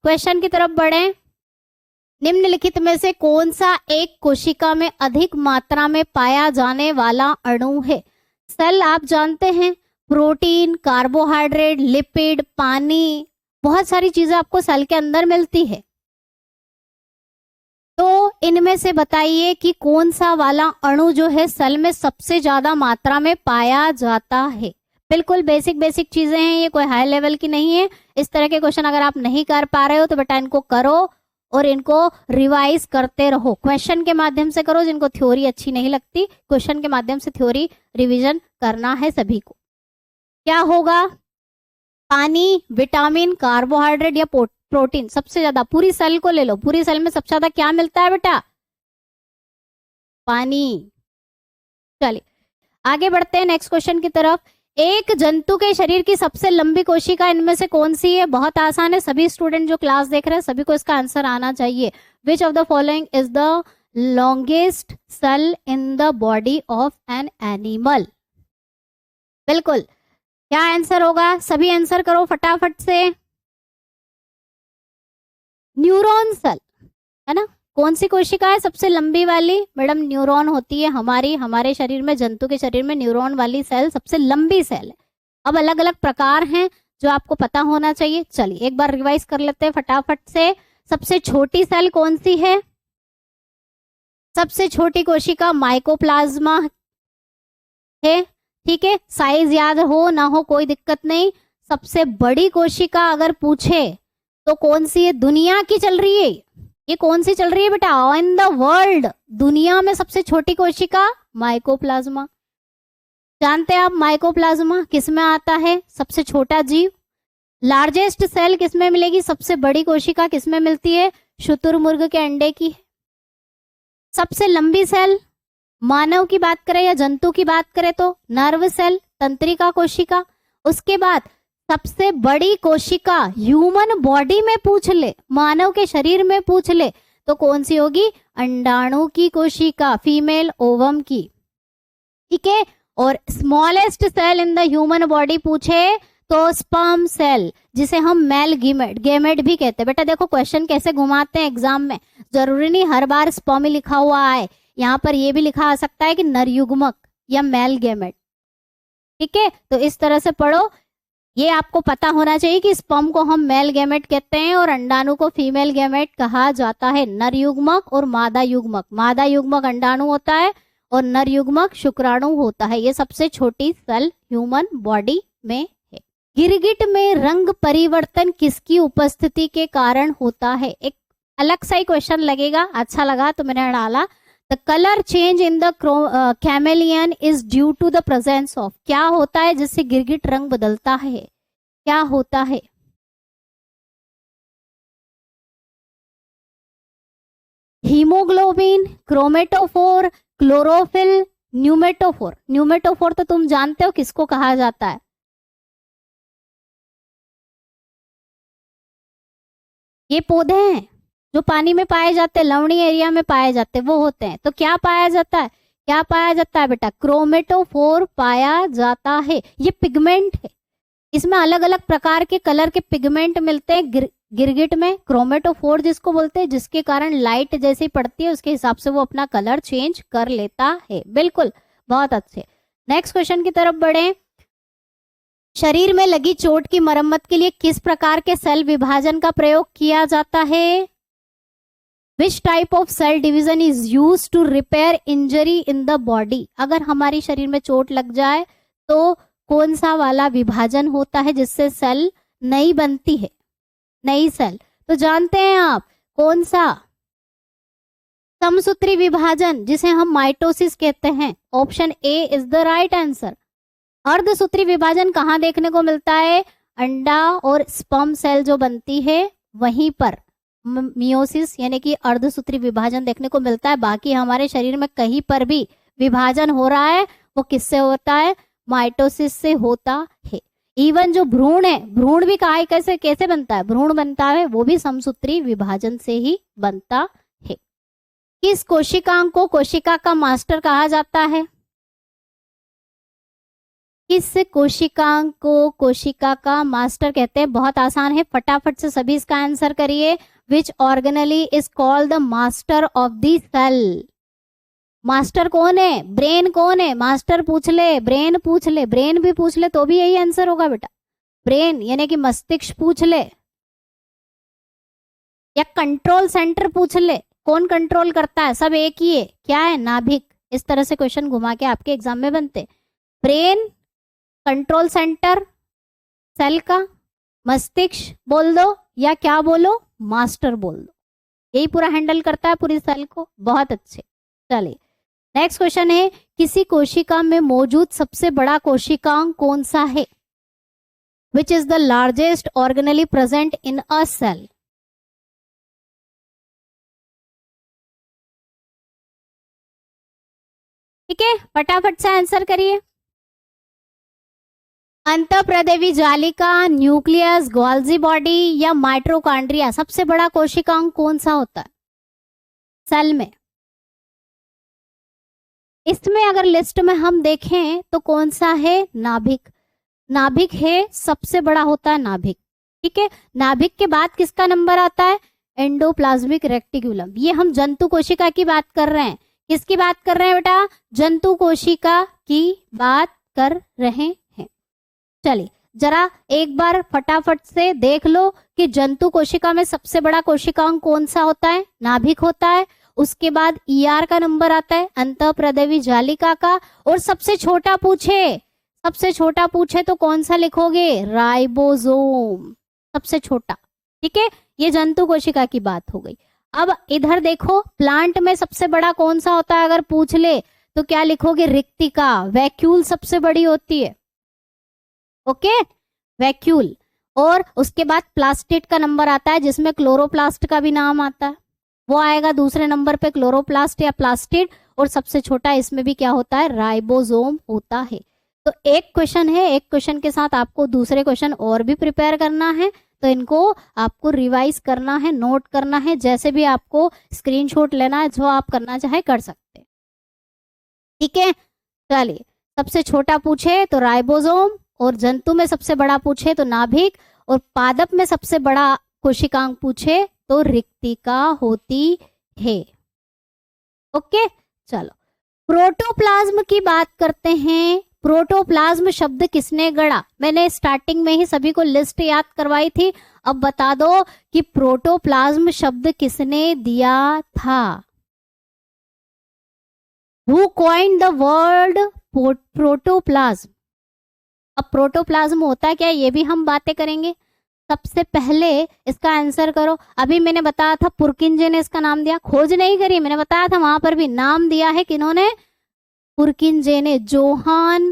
Question की तरफ बढ़ें। निम्नलिखित में से कौन सा एक कोशिका में अधिक मात्रा में पाया जाने वाला अणु है? सेल आप जानते हैं, प्रोटीन, कार्बोहाइड्रेट, लिपिड, पानी, बहुत सारी चीजें आपको सेल के अंदर मिलती है। तो इनमें से बताइए कि कौन सा वाला अणु जो है सेल में सबसे ज्यादा मात्रा में पाया जाता है। बिल्कुल बेसिक बेसिक चीजें हैं, ये कोई हाई लेवल की नहीं है। इस तरह के क्वेश्चन अगर आप नहीं कर पा रहे हो तो बेटा इनको करो और इनको रिवाइज करते रहो। क्वेश्चन के माध्यम से करो, जिनको थ्योरी अच्छी नहीं लगती, क्वेश्चन के माध्यम से थ्योरी रिवीजन करना है सभी को। क्या होगा? पानी, विटामिन, कार्बोहाइड्रेट या प्रोटीन? सबसे ज्यादा पूरी सेल को ले लो, पूरी सेल में सबसे ज्यादा क्या मिलता है बेटा? पानी। चलिए आगे बढ़ते हैं नेक्स्ट क्वेश्चन की तरफ। एक जंतु के शरीर की सबसे लंबी कोशिका इनमें से कौन सी है? बहुत आसान है, सभी स्टूडेंट जो क्लास देख रहे हैं सभी को इसका आंसर आना चाहिए। Which of the following is the longest cell in the body of an animal? बिल्कुल, क्या आंसर होगा? सभी आंसर करो फटाफट से। न्यूरॉन सेल है ना। कौन सी कोशिका है सबसे लंबी वाली? मैडम न्यूरॉन होती है हमारे शरीर में, जंतु के शरीर में न्यूरॉन वाली सेल सबसे लंबी सेल है। अब अलग अलग प्रकार हैं जो आपको पता होना चाहिए। चलिए एक बार रिवाइज कर लेते हैं फटाफट से। सबसे छोटी सेल कौन सी है? सबसे छोटी कोशिका माइकोप्लाज्मा है, ठीक है। साइज याद हो ना हो कोई दिक्कत नहीं। सबसे बड़ी कोशिका अगर पूछे तो कौन सी है? दुनिया की चल रही है, ये कौन सी चल रही है बेटा? इन द वर्ल्ड, दुनिया में सबसे छोटी कोशिका माइकोप्लाज्मा। जानते हैं आप माइकोप्लाज्मा किस में आता है? सबसे छोटा जीव। लार्जेस्ट सेल किस में मिलेगी? सबसे बड़ी कोशिका किस में मिलती है? शुतुरमुर्ग के अंडे की। सबसे लंबी सेल मानव की बात करें या जंतु की बात करें तो नर्व सेल, तंत्रिका कोशिका। उसके बाद सबसे बड़ी कोशिका ह्यूमन बॉडी में पूछ ले, मानव के शरीर में पूछ ले तो कौन सी होगी? अंडाणु की कोशिका, फीमेल ओवम की, ठीक है। और smallest cell in the human body पूछे तो स्पर्म सेल, जिसे हम मेल गेमेट भी कहते हैं। बेटा देखो क्वेश्चन कैसे घुमाते हैं एग्जाम में, जरूरी नहीं हर बार स्पर्म ही लिखा हुआ आए, यहाँ पर ये भी लिखा आ सकता है कि नरयुग्मक या मेल गेमेट, ठीक है। तो इस तरह से पढ़ो, ये आपको पता होना चाहिए कि स्पर्म को हम मेल गैमेट कहते हैं और अंडाणु को फीमेल गैमेट कहा जाता है। नर युग्मक और मादा युग्मक, मादा युग्मक अंडाणु होता है और नर युग्मक शुक्राणु होता है। ये सबसे छोटी सेल ह्यूमन बॉडी में है। गिरगिट में रंग परिवर्तन किसकी उपस्थिति के कारण होता है? एक अलग सा ही क्वेश्चन लगेगा, अच्छा लगा तो मैंने डाला। The colour change in the chameleon is due to the presence of. क्या होता है जिससे गिरगिट रंग बदलता है? क्या होता है? Haemoglobin, chromatophore, chlorophyll, pneumatophore. Pneumatophore तो तुम जानते हो किसको कहा जाता है? ये पौधे हैं जो पानी में पाए जाते हैं, लवणीय एरिया में पाए जाते हैं, वो होते हैं। तो क्या पाया जाता है? क्या पाया जाता है बेटा? क्रोमेटोफोर पाया जाता है। ये पिगमेंट है, इसमें अलग अलग प्रकार के कलर के पिगमेंट मिलते हैं। गिरगिट में क्रोमेटोफोर जिसको बोलते हैं, जिसके कारण लाइट जैसी पड़ती है उसके हिसाब से वो अपना कलर चेंज कर लेता है। बिल्कुल, बहुत अच्छे। नेक्स्ट क्वेश्चन की तरफ बढ़े। शरीर में लगी चोट की मरम्मत के लिए किस प्रकार के सेल विभाजन का प्रयोग किया जाता है? Which type of cell division is use to repair injury in the body? अगर हमारी शरीर में चोट लग जाए तो कौन सा वाला विभाजन होता है जिससे सेल नई बनती है, नई सेल? तो जानते हैं आप कौन सा? समसूत्री विभाजन, जिसे हम माइटोसिस कहते हैं। Option A is the right answer. अर्धसूत्री विभाजन कहाँ देखने को मिलता है? अंडा और स्पर्म सेल जो बनती है वहीं पर मियोसिस यानी कि अर्धसूत्री विभाजन देखने को मिलता है। बाकी हमारे शरीर में कहीं पर भी विभाजन हो रहा है वो किससे होता है? माइटोसिस से होता है। इवन जो भ्रूण है, भ्रूण भी कहा कैसे कैसे बनता है? भ्रूण बनता है वो भी समसूत्री विभाजन से ही बनता है। किस कोशिकांग को कोशिका का मास्टर कहा जाता है? किस कोशिकांग को कोशिका का मास्टर कहते हैं? बहुत आसान है, फटाफट से सभी इसका आंसर करिए। Which organelle is called the master of the cell? Master कौन है? ब्रेन कौन है? मास्टर पूछ ले, ब्रेन पूछ ले, ब्रेन भी पूछ ले तो भी यही आंसर होगा बेटा। ब्रेन यानी कि मस्तिष्क पूछ ले, या कंट्रोल सेंटर पूछ ले, कौन कंट्रोल करता है? सब एक ही है, क्या है? नाभिक। इस तरह से क्वेश्चन घुमा के आपके एग्जाम में बनते। ब्रेन, कंट्रोल सेंटर सेल का, मस्तिष्क बोल दो या क्या बोलो, मास्टर बोल दो, यही पूरा हैंडल करता है पूरी सेल को। बहुत अच्छे। चलिए नेक्स्ट क्वेश्चन है, किसी कोशिका में मौजूद सबसे बड़ा कोशिकांग कौन सा है? Which is the largest organelle present in a cell? ठीक है, फटाफट से आंसर करिए। अंतःप्रदेवी जालिका, न्यूक्लियस, गोल्जी बॉडी या माइटोकॉन्ड्रिया? सबसे बड़ा कोशिकांग कौन सा होता है सेल में? इसमें अगर लिस्ट में हम देखें तो कौन सा है? नाभिक। नाभिक है, सबसे बड़ा होता है नाभिक। ठीक है, नाभिक के बाद किसका नंबर आता है? एंडोप्लाज्मिक रेक्टिक्यूलम। ये हम जंतु कोशिका की बात कर रहे हैं। किसकी बात कर रहे हैं बेटा? जंतु कोशिका की बात कर रहे हैं। चलिए जरा एक बार फटाफट से देख लो कि जंतु कोशिका में सबसे बड़ा कोशिकांग कौन सा होता है? नाभिक होता है। उसके बाद ईआर का नंबर आता है अंतःप्रदेवी जालिका का। और सबसे छोटा पूछे, सबसे छोटा पूछे तो कौन सा लिखोगे? राइबोसोम, सबसे छोटा। ठीक है, ये जंतु कोशिका की बात हो गई। अब इधर देखो, प्लांट में सबसे बड़ा कौन सा होता है अगर पूछ ले तो क्या लिखोगे? रिक्तिका। वैक्यूल सबसे बड़ी होती है। Okay, vacuole. और उसके बाद प्लास्टिड का नंबर आता है, जिसमें क्लोरोप्लास्ट का भी नाम आता है, वो आएगा दूसरे नंबर पे, क्लोरोप्लास्ट या प्लास्टिड। और सबसे छोटा इसमें भी क्या होता है? राइबोसोम होता है। तो एक क्वेश्चन है, एक क्वेश्चन के साथ आपको दूसरे क्वेश्चन और भी प्रिपेयर करना है, तो इनको आपको रिवाइज करना है, नोट करना है। जैसे भी आपको स्क्रीनशॉट लेना है, जो आप करना चाहे कर सकते हैं। ठीक है, चलिए सबसे छोटा पूछे तो राइबोसोम, और जंतु में सबसे बड़ा पूछे तो नाभिक, और पादप में सबसे बड़ा कोशिकांग पूछे तो रिक्तिका होती है। ओके, चलो प्रोटोप्लाज्म की बात करते हैं। प्रोटोप्लाज्म शब्द किसने गढ़ा? मैंने स्टार्टिंग में ही सभी को लिस्ट याद करवाई थी। अब बता दो कि प्रोटोप्लाज्म शब्द किसने दिया था? Who coined the word protoplasm? अब प्रोटोप्लाज्म होता क्या है ये भी हम बातें करेंगे। सबसे पहले इसका आंसर करो। अभी मैंने बताया था पुरकिंजे ने इसका नाम दिया, खोज नहीं करी, मैंने बताया था वहां पर भी नाम दिया है किन्होंने? पुरकिंजे ने, जोहान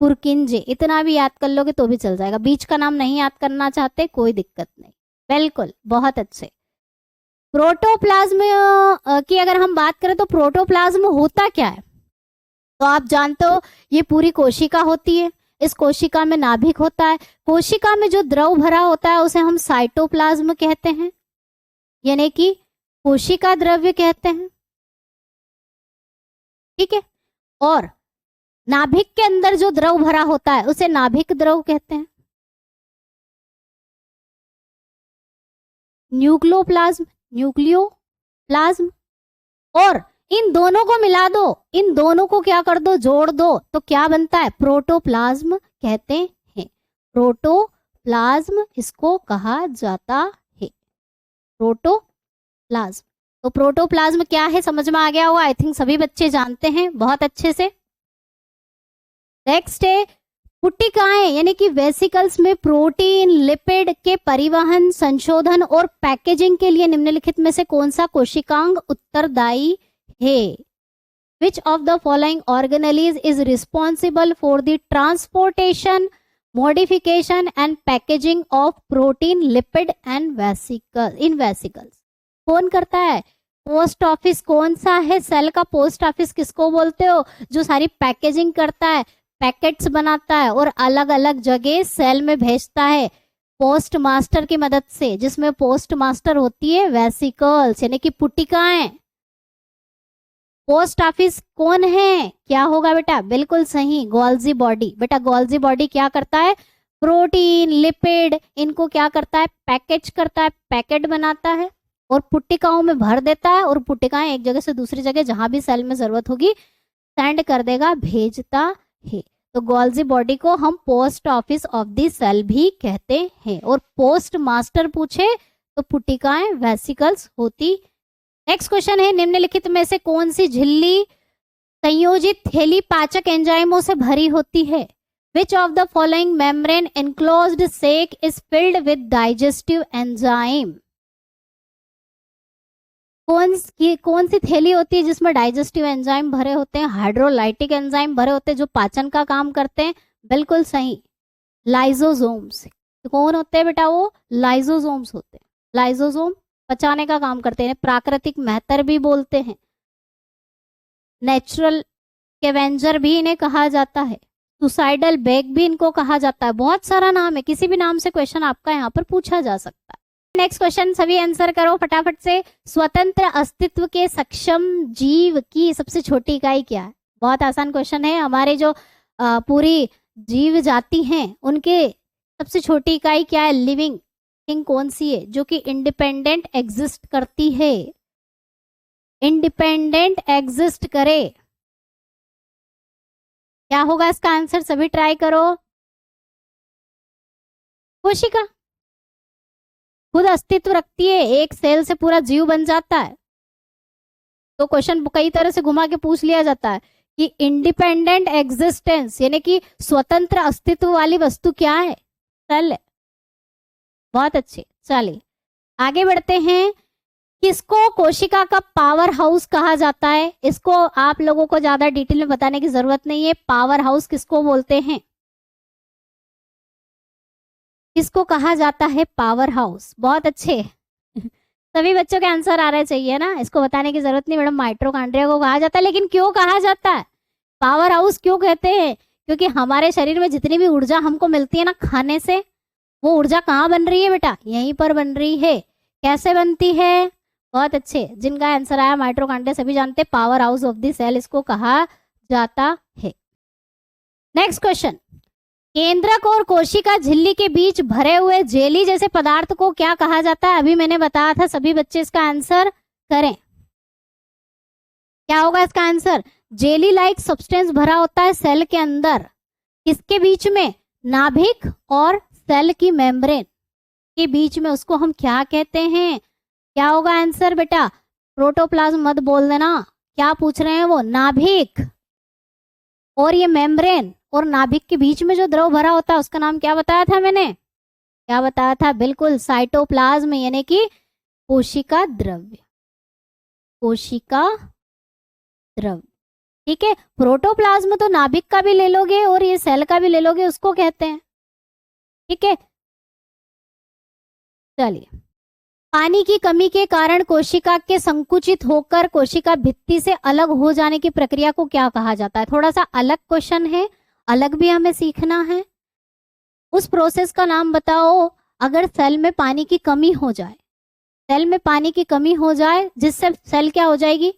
पुरकिंजे। इतना भी याद कर लोगे तो भी चल जाएगा। बीच का नाम नहीं याद करना चाहते कोई दिक्कत नहीं, बिल्कुल, बहुत अच्छे। प्रोटोप्लाज्म की अगर हम बात करें तो प्रोटोप्लाज्म होता क्या है? तो आप जानते हो ये पूरी कोशिका होती है। इस कोशिका में नाभिक होता है। कोशिका में जो द्रव भरा होता है उसे हम साइटोप्लाज्म कहते हैं, यानी कि कोशिका द्रव्य कहते हैं। ठीक है, और नाभिक के अंदर जो द्रव भरा होता है उसे नाभिक द्रव कहते हैं। Nucleoplasm, nucleoplasm. और इन दोनों को मिला दो, इन दोनों को क्या कर दो? जोड़ दो, तो क्या बनता है? प्रोटोप्लाज्म कहते हैं। प्रोटोप्लाज्म इसको कहा जाता है, प्रोटोप्लाज्म। तो प्रोटोप्लाज्म क्या है समझ में आ गया होगा, आई थिंक सभी बच्चे जानते हैं बहुत अच्छे से। नेक्स्ट है पुट्टिकाएं, यानी कि वेसिकल्स में प्रोटीन लिपिड के परिवहन, संशोधन और पैकेजिंग के लिए निम्नलिखित में से कौन सा कोशिकांग उत्तरदायी है? Which of the following organelles is responsible for the transportation, modification and packaging of protein, lipid and in vesicles? कौन करता है? Post office. कौन सा है सेल का पोस्ट ऑफिस किसको बोलते हो? जो सारी पैकेजिंग करता है, पैकेट्स बनाता है और अलग अलग जगह सेल में भेजता है पोस्ट मास्टर की मदद से, जिसमें पोस्ट मास्टर होती है वेसिकल्स, यानी कि पुट्टिकाएं। पोस्ट ऑफिस कौन है, क्या होगा बेटा, बिल्कुल सही, गोल्जी बॉडी। बेटा गोल्जी बॉडी क्या करता है, प्रोटीन लिपिड इनको क्या करता है, पैकेज करता है, पैकेट बनाता है और पुट्टिकाओं में भर देता है, और पुट्टिकाएं एक जगह से दूसरी जगह जहां भी सेल में जरूरत होगी सेंड कर देगा, भेजता है। तो गोल्जी बॉडी को हम post office of the cell भी कहते हैं। और पोस्ट मास्टर पूछे तो पुट्टिकाएं वेसिकल्स होती। नेक्स्ट क्वेश्चन है, निम्नलिखित में से कौन सी झिल्ली संयोजित थैली पाचक एंजाइमों से भरी होती है? Which of the following membrane enclosed sac is filled with digestive enzyme? कौन सी थैली होती है जिसमें डाइजेस्टिव एंजाइम भरे होते हैं, हाइड्रोलाइटिक एंजाइम भरे होते हैं जो पाचन का काम करते हैं? बिल्कुल सही, लाइजोसोम्स। तो कौन होते हैं बेटा, वो लाइजोसोम्स होते हैं। लाइजोसोम पचाने का काम करते हैं, प्राकृतिक मेहतर भी बोलते हैं, नेचुरल स्कैवेंजर भी इन्हें कहा जाता है, सुसाइडल बैग भी इनको कहा जाता है। बहुत सारा नाम है, किसी भी नाम से क्वेश्चन आपका यहाँ पर पूछा जा सकता है। नेक्स्ट क्वेश्चन सभी आंसर करो फटाफट से। स्वतंत्र अस्तित्व के सक्षम जीव की सबसे छोटी इकाई क्या है? बहुत आसान क्वेश्चन है। हमारे जो पूरी जीव जाति हैं उनके सबसे छोटी इकाई क्या है? लिविंग थिंग कौन सी है जो कि इंडिपेंडेंट एग्जिस्ट करती है? इंडिपेंडेंट एग्जिस्ट करे, क्या होगा इसका आंसर? सभी ट्राई करो। कोशिका खुद अस्तित्व रखती है, एक सेल से पूरा जीव बन जाता है। तो क्वेश्चन कई तरह से घुमा के पूछ लिया जाता है कि इंडिपेंडेंट एग्जिस्टेंस यानी कि स्वतंत्र अस्तित्व वाली वस्तु क्या है? सेल है। बहुत अच्छे, चलिए आगे बढ़ते हैं। किसको कोशिका का पावर हाउस कहा जाता है? इसको आप लोगों को ज्यादा डिटेल में बताने की जरूरत नहीं है। पावर हाउस किसको बोलते हैं? किसको कहा जाता है पावर हाउस? बहुत अच्छे सभी बच्चों के आंसर आ रहे चाहिए ना, इसको बताने की जरूरत नहीं मैडम। माइटोकॉन्ड्रिया को कहा जाता है, लेकिन क्यों कहा जाता है पावर हाउस? क्यों कहते हैं? क्योंकि हमारे शरीर में जितनी भी ऊर्जा हमको मिलती है ना खाने से, वो ऊर्जा कहाँ बन रही है बेटा? यहीं पर बन रही है। कैसे बनती है? बहुत अच्छे, जिनका आंसर आया माइटोकॉन्ड्रिया सभी जानते हैं, power house of the cell इसको कहा जाता है। नेक्स्ट क्वेश्चन, केंद्रक और कोशिका झिल्ली के बीच भरे हुए जेली जैसे पदार्थ को क्या कहा जाता है? अभी मैंने बताया था, सभी बच्चे इसका आंसर करें। क्या होगा इसका आंसर? जेली लाइक सब्सटेंस भरा होता है सेल के अंदर, किसके बीच में? नाभिक और सेल की मेम्ब्रेन के बीच में, उसको हम क्या कहते हैं? क्या होगा आंसर बेटा? प्रोटोप्लाज्म मत बोल देना, क्या पूछ रहे हैं वो? नाभिक और ये मेम्ब्रेन और नाभिक के बीच में जो द्रव भरा होता है उसका नाम क्या बताया था मैंने? क्या बताया था? बिल्कुल साइटोप्लाज्म यानी कि कोशिका द्रव्य। कोशिका द्रव्य, ठीक है। प्रोटोप्लाज्म तो नाभिक का भी ले लोगे और ये सेल का भी ले लोगे, उसको कहते हैं, ठीक है। चलिए, पानी की कमी के कारण कोशिका के संकुचित होकर कोशिका भित्ति से अलग हो जाने की प्रक्रिया को क्या कहा जाता है? थोड़ा सा अलग क्वेश्चन है, अलग भी हमें सीखना है। उस प्रोसेस का नाम बताओ। अगर सेल में पानी की कमी हो जाए, सेल में पानी की कमी हो जाए जिससे सेल क्या हो जाएगी?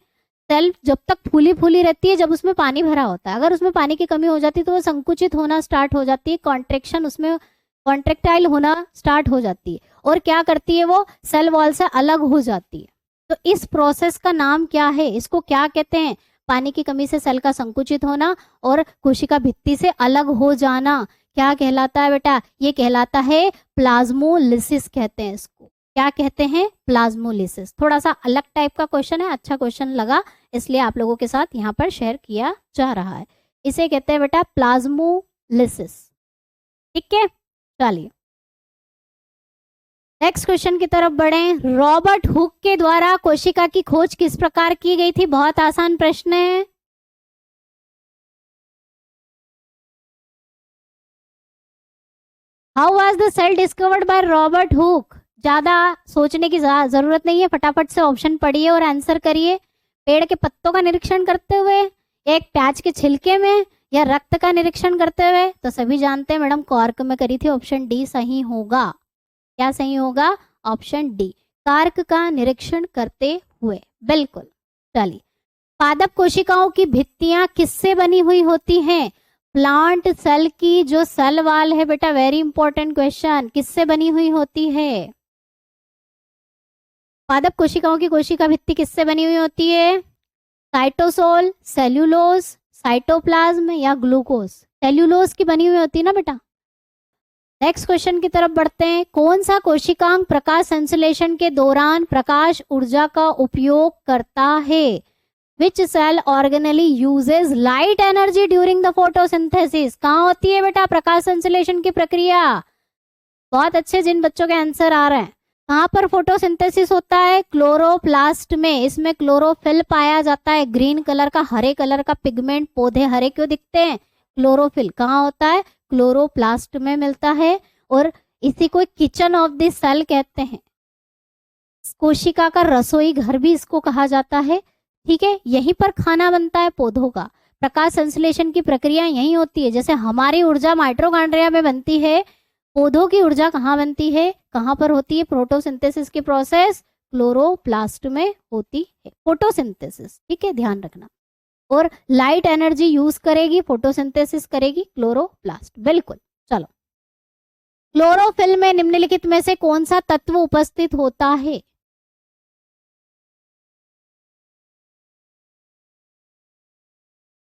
सेल जब तक फूली फूली रहती है, जब उसमें पानी भरा होता है, अगर उसमें पानी की कमी हो जाती है तो वो संकुचित होना स्टार्ट हो जाती है, कॉन्ट्रेक्शन उसमें कॉन्ट्रेक्टाइल होना स्टार्ट हो जाती है, और क्या करती है वो? सेल वॉल से अलग हो जाती है। तो इस प्रोसेस का नाम क्या है? इसको क्या कहते हैं? पानी की कमी से सेल का संकुचित होना और कोशिका भित्ति से अलग हो जाना क्या कहलाता है बेटा? ये कहलाता है प्लाज्मोलिसिस कहते हैं इसको। क्या कहते हैं? प्लाज्मोलिसिस। थोड़ा सा अलग टाइप का क्वेश्चन है, अच्छा क्वेश्चन लगा इसलिए आप लोगों के साथ यहाँ पर शेयर किया जा रहा है। इसे कहते हैं बेटा प्लाज्मोलिसिस, ठीक है। चलिए नेक्स्ट क्वेश्चन की तरफ बढ़ें। रॉबर्ट हुक के द्वारा कोशिका की खोज किस प्रकार की गई थी? बहुत आसान प्रश्न है। How was the cell discovered by Robert Hooke? ज्यादा सोचने की जरूरत नहीं है, फटाफट से ऑप्शन पढ़िए और आंसर करिए। पेड़ के पत्तों का निरीक्षण करते हुए, एक प्याज के छिलके में, या रक्त का निरीक्षण करते हुए? तो सभी जानते हैं मैडम कॉर्क में करी थी, ऑप्शन डी सही होगा। क्या सही होगा? ऑप्शन डी, कार्क का निरीक्षण करते हुए, बिल्कुल। चलिए पादप कोशिकाओं की भित्तियां किससे बनी हुई होती हैं? प्लांट सेल की जो सेल वाल है बेटा, वेरी इंपॉर्टेंट क्वेश्चन, किससे बनी हुई होती है? पादप कोशिकाओं की कोशिका भित्ति किससे बनी हुई होती है? साइटोसोल, सेल्यूलोज, साइटोप्लाज्म या ग्लूकोज? सेल्यूलोज की बनी हुई होती है ना बेटा। नेक्स्ट क्वेश्चन की तरफ बढ़ते हैं। कौन सा कोशिकांग प्रकाश संश्लेषण के दौरान प्रकाश ऊर्जा का उपयोग करता है? Which cell organelle uses light energy during the photosynthesis? कहाँ होती है बेटा प्रकाश संश्लेषण की प्रक्रिया? बहुत अच्छे, जिन बच्चों के आंसर आ रहे हैं। कहाँ पर फोटोसिंथेसिस होता है? क्लोरोप्लास्ट में। इसमें क्लोरोफिल पाया जाता है, ग्रीन कलर का, हरे कलर का पिगमेंट। पौधे हरे क्यों दिखते हैं? क्लोरोफिल कहाँ होता है? क्लोरोप्लास्ट में मिलता है। और इसी को किचन ऑफ द सेल कहते हैं। कोशिका का रसोई घर भी इसको कहा जाता है। ठीक है, यहीं पर खाना बनता है पौधों का। प्रकाश संश्लेषण की प्रक्रिया यहीं होती है। जैसे हमारी ऊर्जा माइटोकॉन्ड्रिया में बनती है, पौधों की ऊर्जा कहाँ बनती है, कहाँ पर होती है? फोटोसिंथेसिस की प्रोसेस क्लोरोप्लास्ट में होती है, फोटोसिंथेसिस। ठीक है, ध्यान रखना। और लाइट एनर्जी यूज करेगी, फोटोसिंथेसिस करेगी क्लोरोप्लास्ट। बिल्कुल। चलो, क्लोरोफिल में निम्नलिखित में से कौन सा तत्व उपस्थित होता है?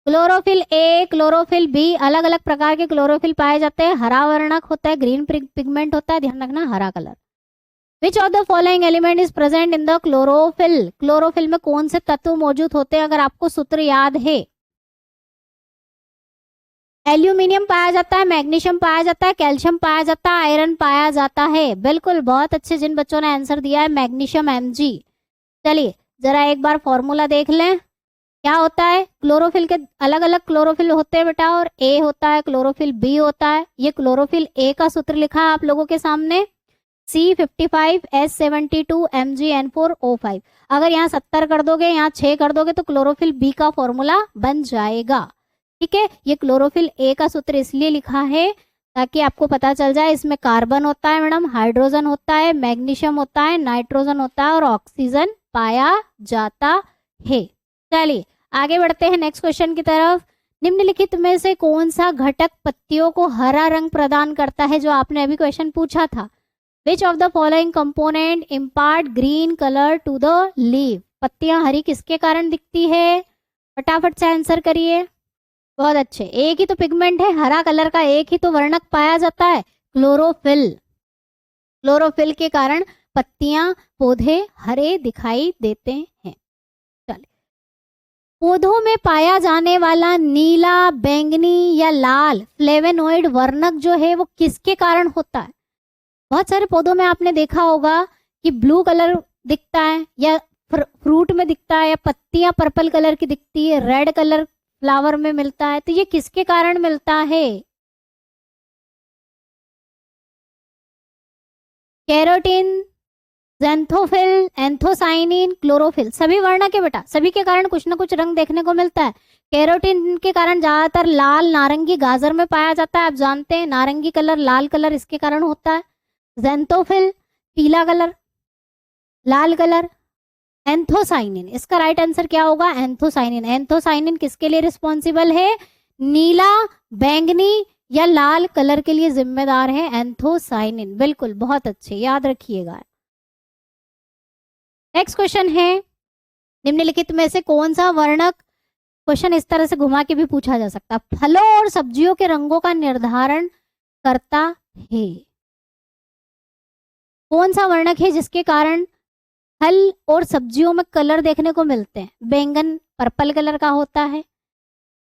क्लोरोफिल ए, क्लोरोफिल बी, अलग अलग प्रकार के क्लोरोफिल पाए जाते हैं। हरा वर्णक होता है, ग्रीन पिगमेंट होता है, ध्यान रखना, हरा colour. Which of the following element is present in the chlorophyll? Chlorophyll में कौन से तत्व मौजूद होते हैं? अगर आपको सूत्र याद है, एल्यूमिनियम पाया जाता है, मैग्नीशियम पाया जाता है, कैल्शियम पाया जाता है, आयरन पाया जाता है। बिल्कुल, बहुत अच्छे, जिन बच्चों ने आंसर दिया है मैग्नीशियम Mg। चलिए जरा एक बार फॉर्मूला देख लें। क्या होता है? क्लोरोफिल के अलग अलग क्लोरोफिल होते हैं बेटा, और ए होता है, क्लोरोफिल बी होता है। ये क्लोरोफिल ए का सूत्र लिखा है आप लोगों के सामने, C55H72 MgN4O5। अगर यहाँ 70 कर दोगे, यहाँ 6 कर दोगे तो क्लोरोफिल बी का फॉर्मूला बन जाएगा। ठीक है, ये क्लोरोफिल ए का सूत्र इसलिए लिखा है ताकि आपको पता चल जाए। इसमें कार्बन होता है मैडम, हाइड्रोजन होता है, मैग्नीशियम होता है, नाइट्रोजन होता है और ऑक्सीजन पाया जाता है। चलिए आगे बढ़ते हैं नेक्स्ट क्वेश्चन की तरफ। निम्नलिखित में से कौन सा घटक पत्तियों को हरा रंग प्रदान करता है? जो आपने अभी क्वेश्चन पूछा था। Which of the following component impart green colour to the leaf? पत्तियां हरी किसके कारण दिखती है? फटाफट से आंसर करिए। बहुत अच्छे, एक ही तो पिगमेंट है हरा कलर का, एक ही तो वर्णक पाया जाता है, क्लोरोफिल। क्लोरोफिल के कारण पत्तियां, पौधे हरे दिखाई देते हैं। पौधों में पाया जाने वाला नीला, बैंगनी या लाल फ्लेवेनोइड वर्णक जो है वो किसके कारण होता है? बहुत सारे पौधों में आपने देखा होगा कि ब्लू कलर दिखता है, या फ्रूट में दिखता है, या पत्तियां पर्पल कलर की दिखती है, रेड कलर फ्लावर में मिलता है। तो ये किसके कारण मिलता है? कैरोटीन, ज़ैंथोफिल, एंथोसाइनिन, क्लोरोफिल, सभी वर्णक है बेटा, सभी के कारण कुछ ना कुछ रंग देखने को मिलता है। कैरोटीन के कारण ज्यादातर लाल, नारंगी, गाजर में पाया जाता है, आप जानते हैं, नारंगी कलर, लाल कलर इसके कारण होता है। ज़ैंथोफिल पीला कलर, लाल कलर। एंथोसाइनिन, इसका राइट आंसर क्या होगा? एंथोसाइनिन। एंथोसाइनिन किसके लिए रिस्पॉन्सिबल है? नीला, बैंगनी या लाल कलर के लिए जिम्मेदार है एंथोसाइनिन। बिल्कुल, बहुत अच्छे, याद रखिएगा। नेक्स्ट क्वेश्चन है, निम्नलिखित में से कौन सा वर्णक, क्वेश्चन इस तरह से घुमा के भी पूछा जा सकता, फलों और सब्जियों के रंगों का निर्धारण करता है? कौन सा वर्णक है जिसके कारण फल और सब्जियों में कलर देखने को मिलते हैं? बैंगन पर्पल कलर का होता है,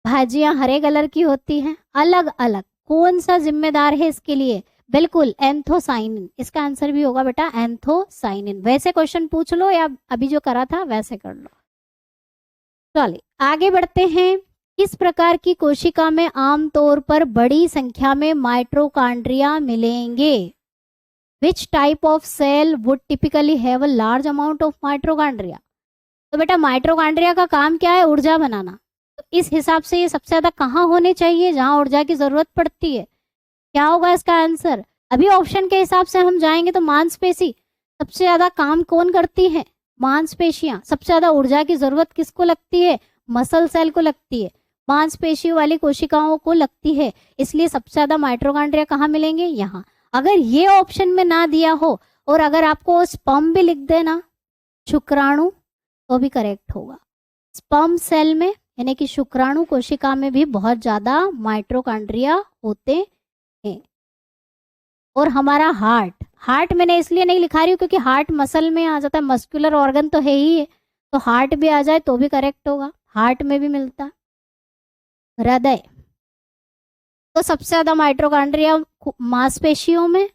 भाजियां हरे कलर की होती हैं, अलग अलग। कौन सा जिम्मेदार है इसके लिए? बिल्कुल एंथोसाइनिन, इसका आंसर भी होगा बेटा एंथोसाइनिन। वैसे क्वेश्चन पूछ लो या अभी जो करा था वैसे कर लो। चलिए आगे बढ़ते हैं। किस प्रकार की कोशिका में आमतौर पर बड़ी संख्या में माइटोकॉन्ड्रिया मिलेंगे? Which type of cell would typically have a large amount of mitochondria? तो बेटा माइटोकॉन्ड्रिया का काम क्या है? ऊर्जा बनाना। तो इस हिसाब से ये सबसे ज्यादा कहाँ होने चाहिए जहां ऊर्जा की जरूरत पड़ती है? क्या होगा इसका आंसर? अभी ऑप्शन के हिसाब से हम जाएंगे तो मांसपेशी सबसे ज्यादा काम कौन करती है? मांसपेशियां, सबसे ज्यादा ऊर्जा की जरूरत किसको लगती है? मसल सेल को लगती है, मांसपेशियों वाली कोशिकाओं को लगती है, इसलिए सबसे ज्यादा माइटोकॉन्ड्रिया कहाँ मिलेंगे? यहाँ। अगर ये ऑप्शन में ना दिया हो और अगर आपको स्पर्म भी लिख देना, शुक्राणु, तो भी करेक्ट होगा। स्पर्म सेल में यानी कि शुक्राणु कोशिका में भी बहुत ज्यादा माइटोकॉन्ड्रिया होते हैं। और हमारा हार्ट, हार्ट मैंने इसलिए नहीं लिखा रही हूँ क्योंकि हार्ट मसल में आ जाता है, मस्कुलर ऑर्गन तो है ही है, तो हार्ट भी आ जाए तो भी करेक्ट होगा, हार्ट में भी मिलता है। हृदय, तो सबसे ज्यादा माइटोकॉन्ड्रिया मांसपेशियों में,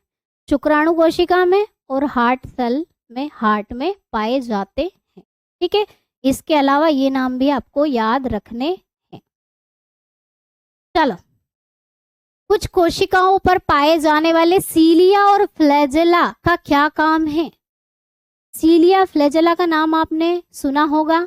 शुक्राणु कोशिका में और हार्ट सेल में, हार्ट में पाए जाते हैं। ठीक है, इसके अलावा ये नाम भी आपको याद रखने हैं। चलो, कुछ कोशिकाओं पर पाए जाने वाले सीलिया और फ्लैजेला का क्या काम है? सीलिया फ्लैजेला का नाम आपने सुना होगा।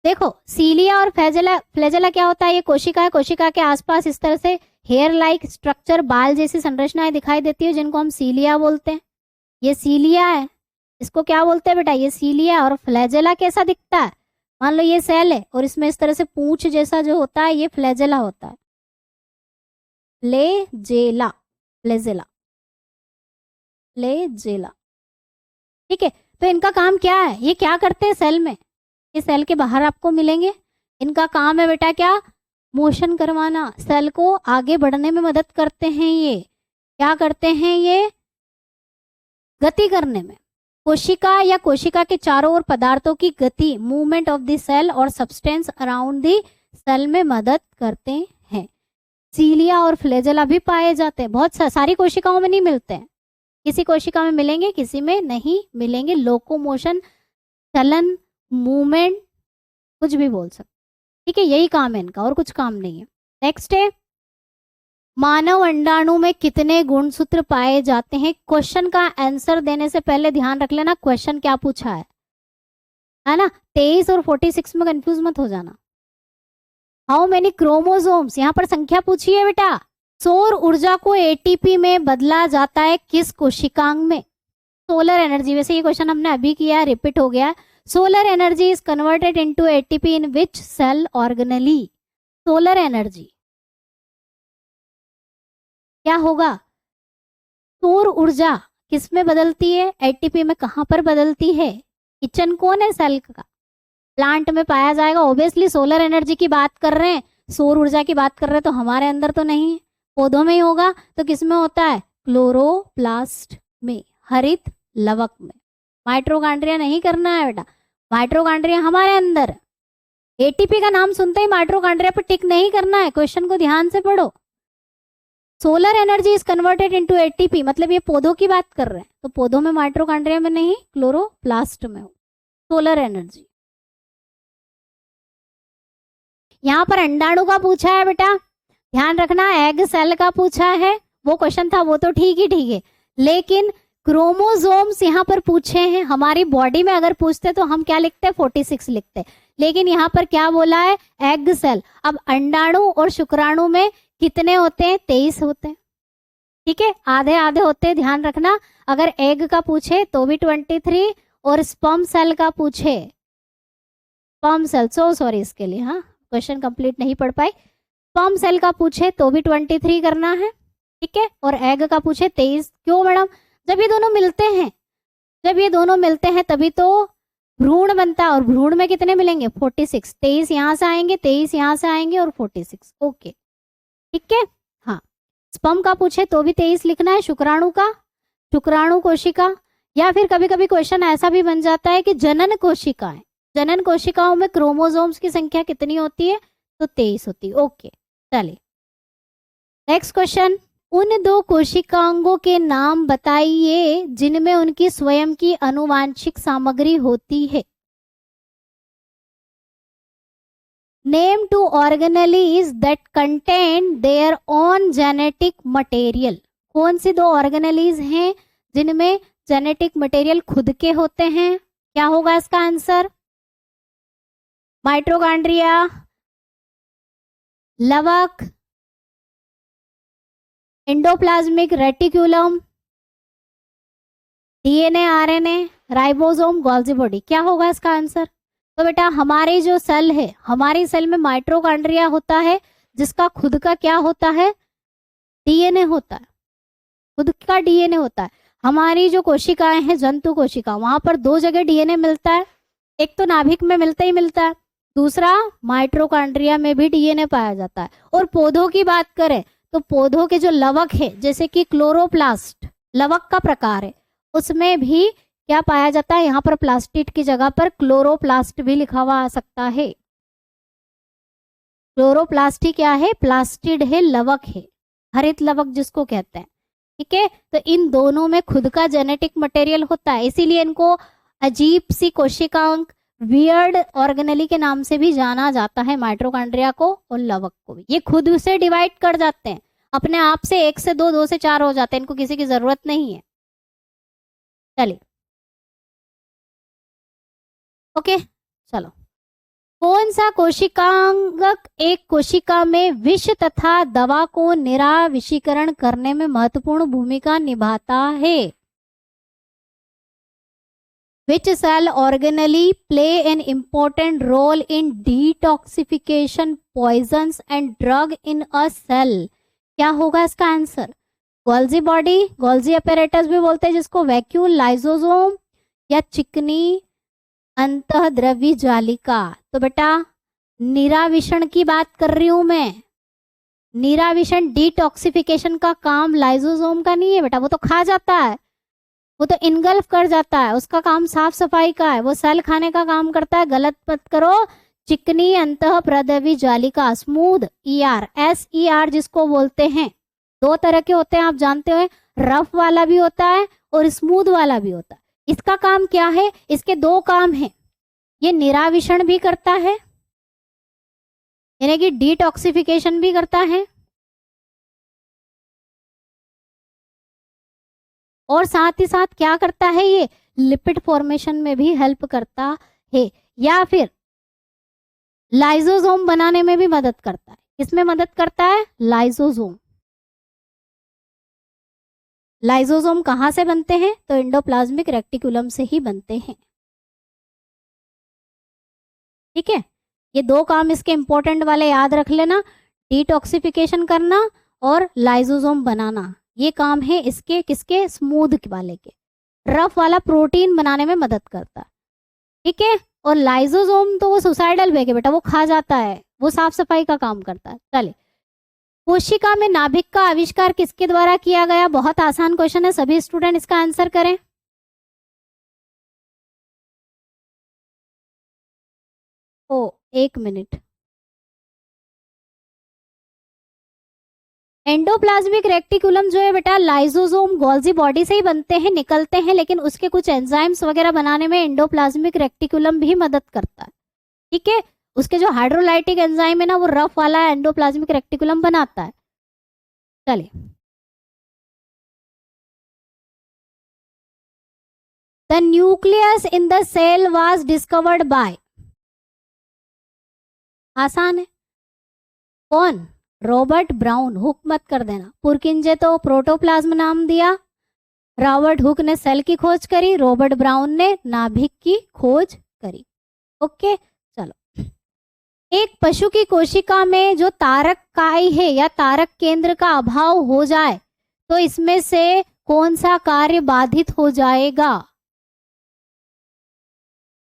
देखो, सीलिया और फ्लैजेला, फ्लैजेला क्या होता है? ये कोशिका है, कोशिका के आसपास इस तरह से हेयर लाइक स्ट्रक्चर, बाल जैसी संरचनाएं दिखाई देती है जिनको हम सीलिया बोलते हैं। ये सीलिया है, इसको क्या बोलते हैं बेटा? ये सीलिया। और फ्लैजेला कैसा दिखता है? मान लो ये सेल है और इसमें इस तरह से पूंछ जैसा जो होता है, ये फ्लैजेला होता है। Flagella, flagella, flagella. ठीक है, तो इनका काम क्या है? ये क्या करते हैं सेल में? ये सेल के बाहर आपको मिलेंगे। इनका काम है बेटा क्या? मोशन करवाना, सेल को आगे बढ़ने में मदद करते हैं। ये क्या करते हैं? ये गति करने में, कोशिका या कोशिका के चारों ओर पदार्थों की गति, मूवमेंट ऑफ द सेल और सब्सटेंस अराउंड द सेल में मदद करते हैं। सीलिया और फ्लैजेला भी पाए जाते हैं, बहुत सारी कोशिकाओं में नहीं मिलते हैं, किसी कोशिका में मिलेंगे, किसी में नहीं मिलेंगे। लोकोमोशन, चलन, मूवमेंट, कुछ भी बोल सकते। ठीक है, यही काम है इनका, और कुछ काम नहीं है। नेक्स्ट है, मानव अंडाणु में कितने गुणसूत्र पाए जाते हैं? क्वेश्चन का आंसर देने से पहले ध्यान रख लेना क्वेश्चन क्या पूछा है ना? 23 और 46 में कंफ्यूज मत हो जाना। हाउ मेनी क्रोमोसोम्स, यहाँ पर संख्या पूछी है बेटा। सौर ऊर्जा को एटीपी में बदला जाता है किस कोशिकांग में? सोलर एनर्जी, वैसे ये क्वेश्चन हमने अभी किया, रिपीट हो गया। Solar energy is converted into ATP in which cell organelle? Solar energy क्या होगा? सौर ऊर्जा किस में बदलती है? एटीपी में। कहां पर बदलती है? किचन कौन है सेल का? प्लांट में पाया जाएगा। ऑब्वियसली सोलर एनर्जी की बात कर रहे हैं, सौर ऊर्जा की बात कर रहे हैं, तो हमारे अंदर तो नहीं, पौधों में ही होगा। तो किस में होता है? क्लोरोप्लास्ट में, हरित लवक में। माइटोकॉन्ड्रिया नहीं करना है बेटा, माइटोकॉन्ड्रिया हमारे अंदर। एटीपी का नाम सुनते ही माइटोकॉन्ड्रिया पर टिक नहीं करना है, क्वेश्चन को ध्यान से पढ़ो। Solar energy is converted into ATP, मतलब ये पौधों की बात कर रहे हैं, तो पौधों में माइटोकॉन्ड्रिया में नहीं, क्लोरोप्लास्ट में हो सोलर एनर्जी। यहाँ पर अंडाणु का पूछा है बेटा, ध्यान रखना। एग सेल का पूछा है, वो क्वेश्चन था, वो तो ठीक है, लेकिन क्रोमोसोम्स यहाँ पर पूछे हैं। हमारी बॉडी में अगर पूछते तो हम क्या लिखते? 46 लिखते, लेकिन यहाँ पर क्या बोला है? Egg cell. अब अंडाणु और शुक्राणु में कितने होते हैं? 23 होते हैं। ठीक है, आधे आधे होते हैं, ध्यान रखना। अगर एग का पूछे तो भी 23, और स्पर्म सेल का पूछे, स्पर्म सेल, सो सॉरी इसके लिए, हाँ क्वेश्चन कंप्लीट नहीं पढ़ पाई। स्पर्म सेल का पूछे तो भी 23 करना है। ठीक है, और एग का पूछे 23। क्यों मैडम? जब ये दोनों मिलते हैं, जब ये दोनों मिलते हैं तभी तो भ्रूण बनता है, और भ्रूण में कितने मिलेंगे? 46। 23 यहाँ से आएंगे, 23 यहाँ से आएंगे, और 46। ओके, ठीक है। हाँ, स्पर्म का पूछे तो भी 23 लिखना है। शुक्राणु का, शुक्राणु कोशिका, या फिर कभी कभी क्वेश्चन ऐसा भी बन जाता है कि जनन कोशिकाएं, जनन कोशिकाओं में क्रोमोसोम्स की संख्या कितनी होती है? तो 23 होती है। ओके, चलिए नेक्स्ट क्वेश्चन। उन दो कोशिकांगों के नाम बताइए जिनमें उनकी स्वयं की आनुवांशिक सामग्री होती है। Name two organelles that contain their own genetic material. कौन सी दो ऑर्गेनेलीज हैं जिनमें जेनेटिक मटेरियल खुद के होते हैं? क्या होगा इसका आंसर? माइटोकॉन्ड्रिया, लवक, endoplasmic reticulum, DNA, RNA, ribosome, Golgi body. क्या होगा इसका आंसर? तो बेटा हमारी जो सेल है, हमारी सेल में माइटोकॉन्ड्रिया होता है जिसका खुद का क्या होता है? डीएनए होता है, खुद का डीएनए होता है। हमारी जो कोशिकाएं हैं, जंतु कोशिका, वहां पर दो जगह डीएनए मिलता है, एक तो नाभिक में मिलता ही मिलता है, दूसरा माइटोकॉन्ड्रिया में भी डीएनए पाया जाता है। और पौधों की बात करें तो पौधों के जो लवक है, जैसे कि क्लोरोप्लास्ट लवक का प्रकार है, उसमें भी क्या पाया जाता है? यहाँ पर प्लास्टिड की जगह पर क्लोरोप्लास्ट भी लिखा हुआ आ सकता है। क्लोरोप्लास्ट ही क्या है? प्लास्टिड है, लवक है, हरित लवक जिसको कहते हैं। ठीक है, तो इन दोनों में खुद का जेनेटिक मटेरियल होता है, इसीलिए इनको अजीब सी कोशिकांक, वियर्ड ऑर्गेनेली के नाम से भी जाना जाता है, माइटोकॉन्ड्रिया को और लवक को भी। ये खुद से डिवाइड कर जाते हैं अपने आप से, 1 से 2, 2 से 4 हो जाते हैं, इनको किसी की जरूरत नहीं है। चलिए ओके, चलो। कौन सा कोशिकांग एक कोशिका में विष तथा दवा को निराविषीकरण करने में महत्वपूर्ण भूमिका निभाता है? Which cell organelle play an important role in detoxification poisons and drug in a cell? क्या होगा इसका answer? Golgi body, Golgi apparatus भी बोलते हैं जिसको, वैक्यूल, लाइसोसोम या चिकनी अंतःद्रवी जालिका। तो बेटा निराविषण की बात कर रही हूं मैं। निराविषण डिटॉक्सिफिकेशन का काम लाइसोसोम का नहीं है बेटा, वो तो खा जाता है, वो तो इनगल्फ कर जाता है, उसका काम साफ सफाई का है, वो सेल खाने का काम करता है। गलत मत करो। चिकनी अंतःप्रद्रवी जालिका, स्मूथ, ER, SER जिसको बोलते हैं, 2 तरह के होते हैं आप जानते हो, रफ वाला भी होता है और स्मूथ वाला भी होता है। इसका काम क्या है? इसके 2 काम हैं। ये निराविषण भी करता है, यानी कि डिटॉक्सिफिकेशन भी करता है, और साथ ही साथ क्या करता है? ये लिपिड फॉर्मेशन में भी हेल्प करता है, या फिर लाइसोसोम बनाने में भी मदद करता है। किसमें मदद करता है? लाइसोसोम। लाइसोसोम कहाँ से बनते हैं? तो एंडोप्लाज्मिक रेटिकुलम से ही बनते हैं। ठीक है, ये 2 काम इसके इंपॉर्टेंट वाले याद रख लेना, डिटॉक्सिफिकेशन करना और लाइसोसोम बनाना। ये काम है इसके, किसके? स्मूथ वाले के। रफ वाला प्रोटीन बनाने में मदद करता है। ठीक है, और लाइसोसोम तो वो सुसाइडल बैग है बेटा, वो खा जाता है, वो साफ सफाई का काम करता है। चलिए, कोशिका में नाभिक का आविष्कार किसके द्वारा किया गया? बहुत आसान क्वेश्चन है, सभी स्टूडेंट इसका आंसर करें। ओ 1 मिनट। एंडोप्लाज्मिक रेटिकुलम जो है बेटा, लाइसोसोम गोल्जी बॉडी से ही बनते हैं, निकलते हैं, लेकिन उसके कुछ एंजाइम्स वगैरह बनाने में एंडोप्लाज्मिक रेटिकुलम भी मदद करता है। ठीक है, उसके जो हाइड्रोलाइटिक एंजाइम है ना, वो रफ वाला एंडोप्लाज्मिक रेटिकुलम बनाता है। चलिए, the nucleus in the cell was discovered by, आसान है, कौन? Robert brown. हुक मत कर देना। पुरकिंजे तो प्रोटोप्लाज्म नाम दिया, रॉबर्ट हुक ने सेल की खोज करी, रॉबर्ट ब्राउन ने नाभिक की खोज करी। ओके, चलो। एक पशु की कोशिका में जो तारक काई है या तारक केंद्र का अभाव हो जाए तो इसमें से कौन सा कार्य बाधित हो जाएगा?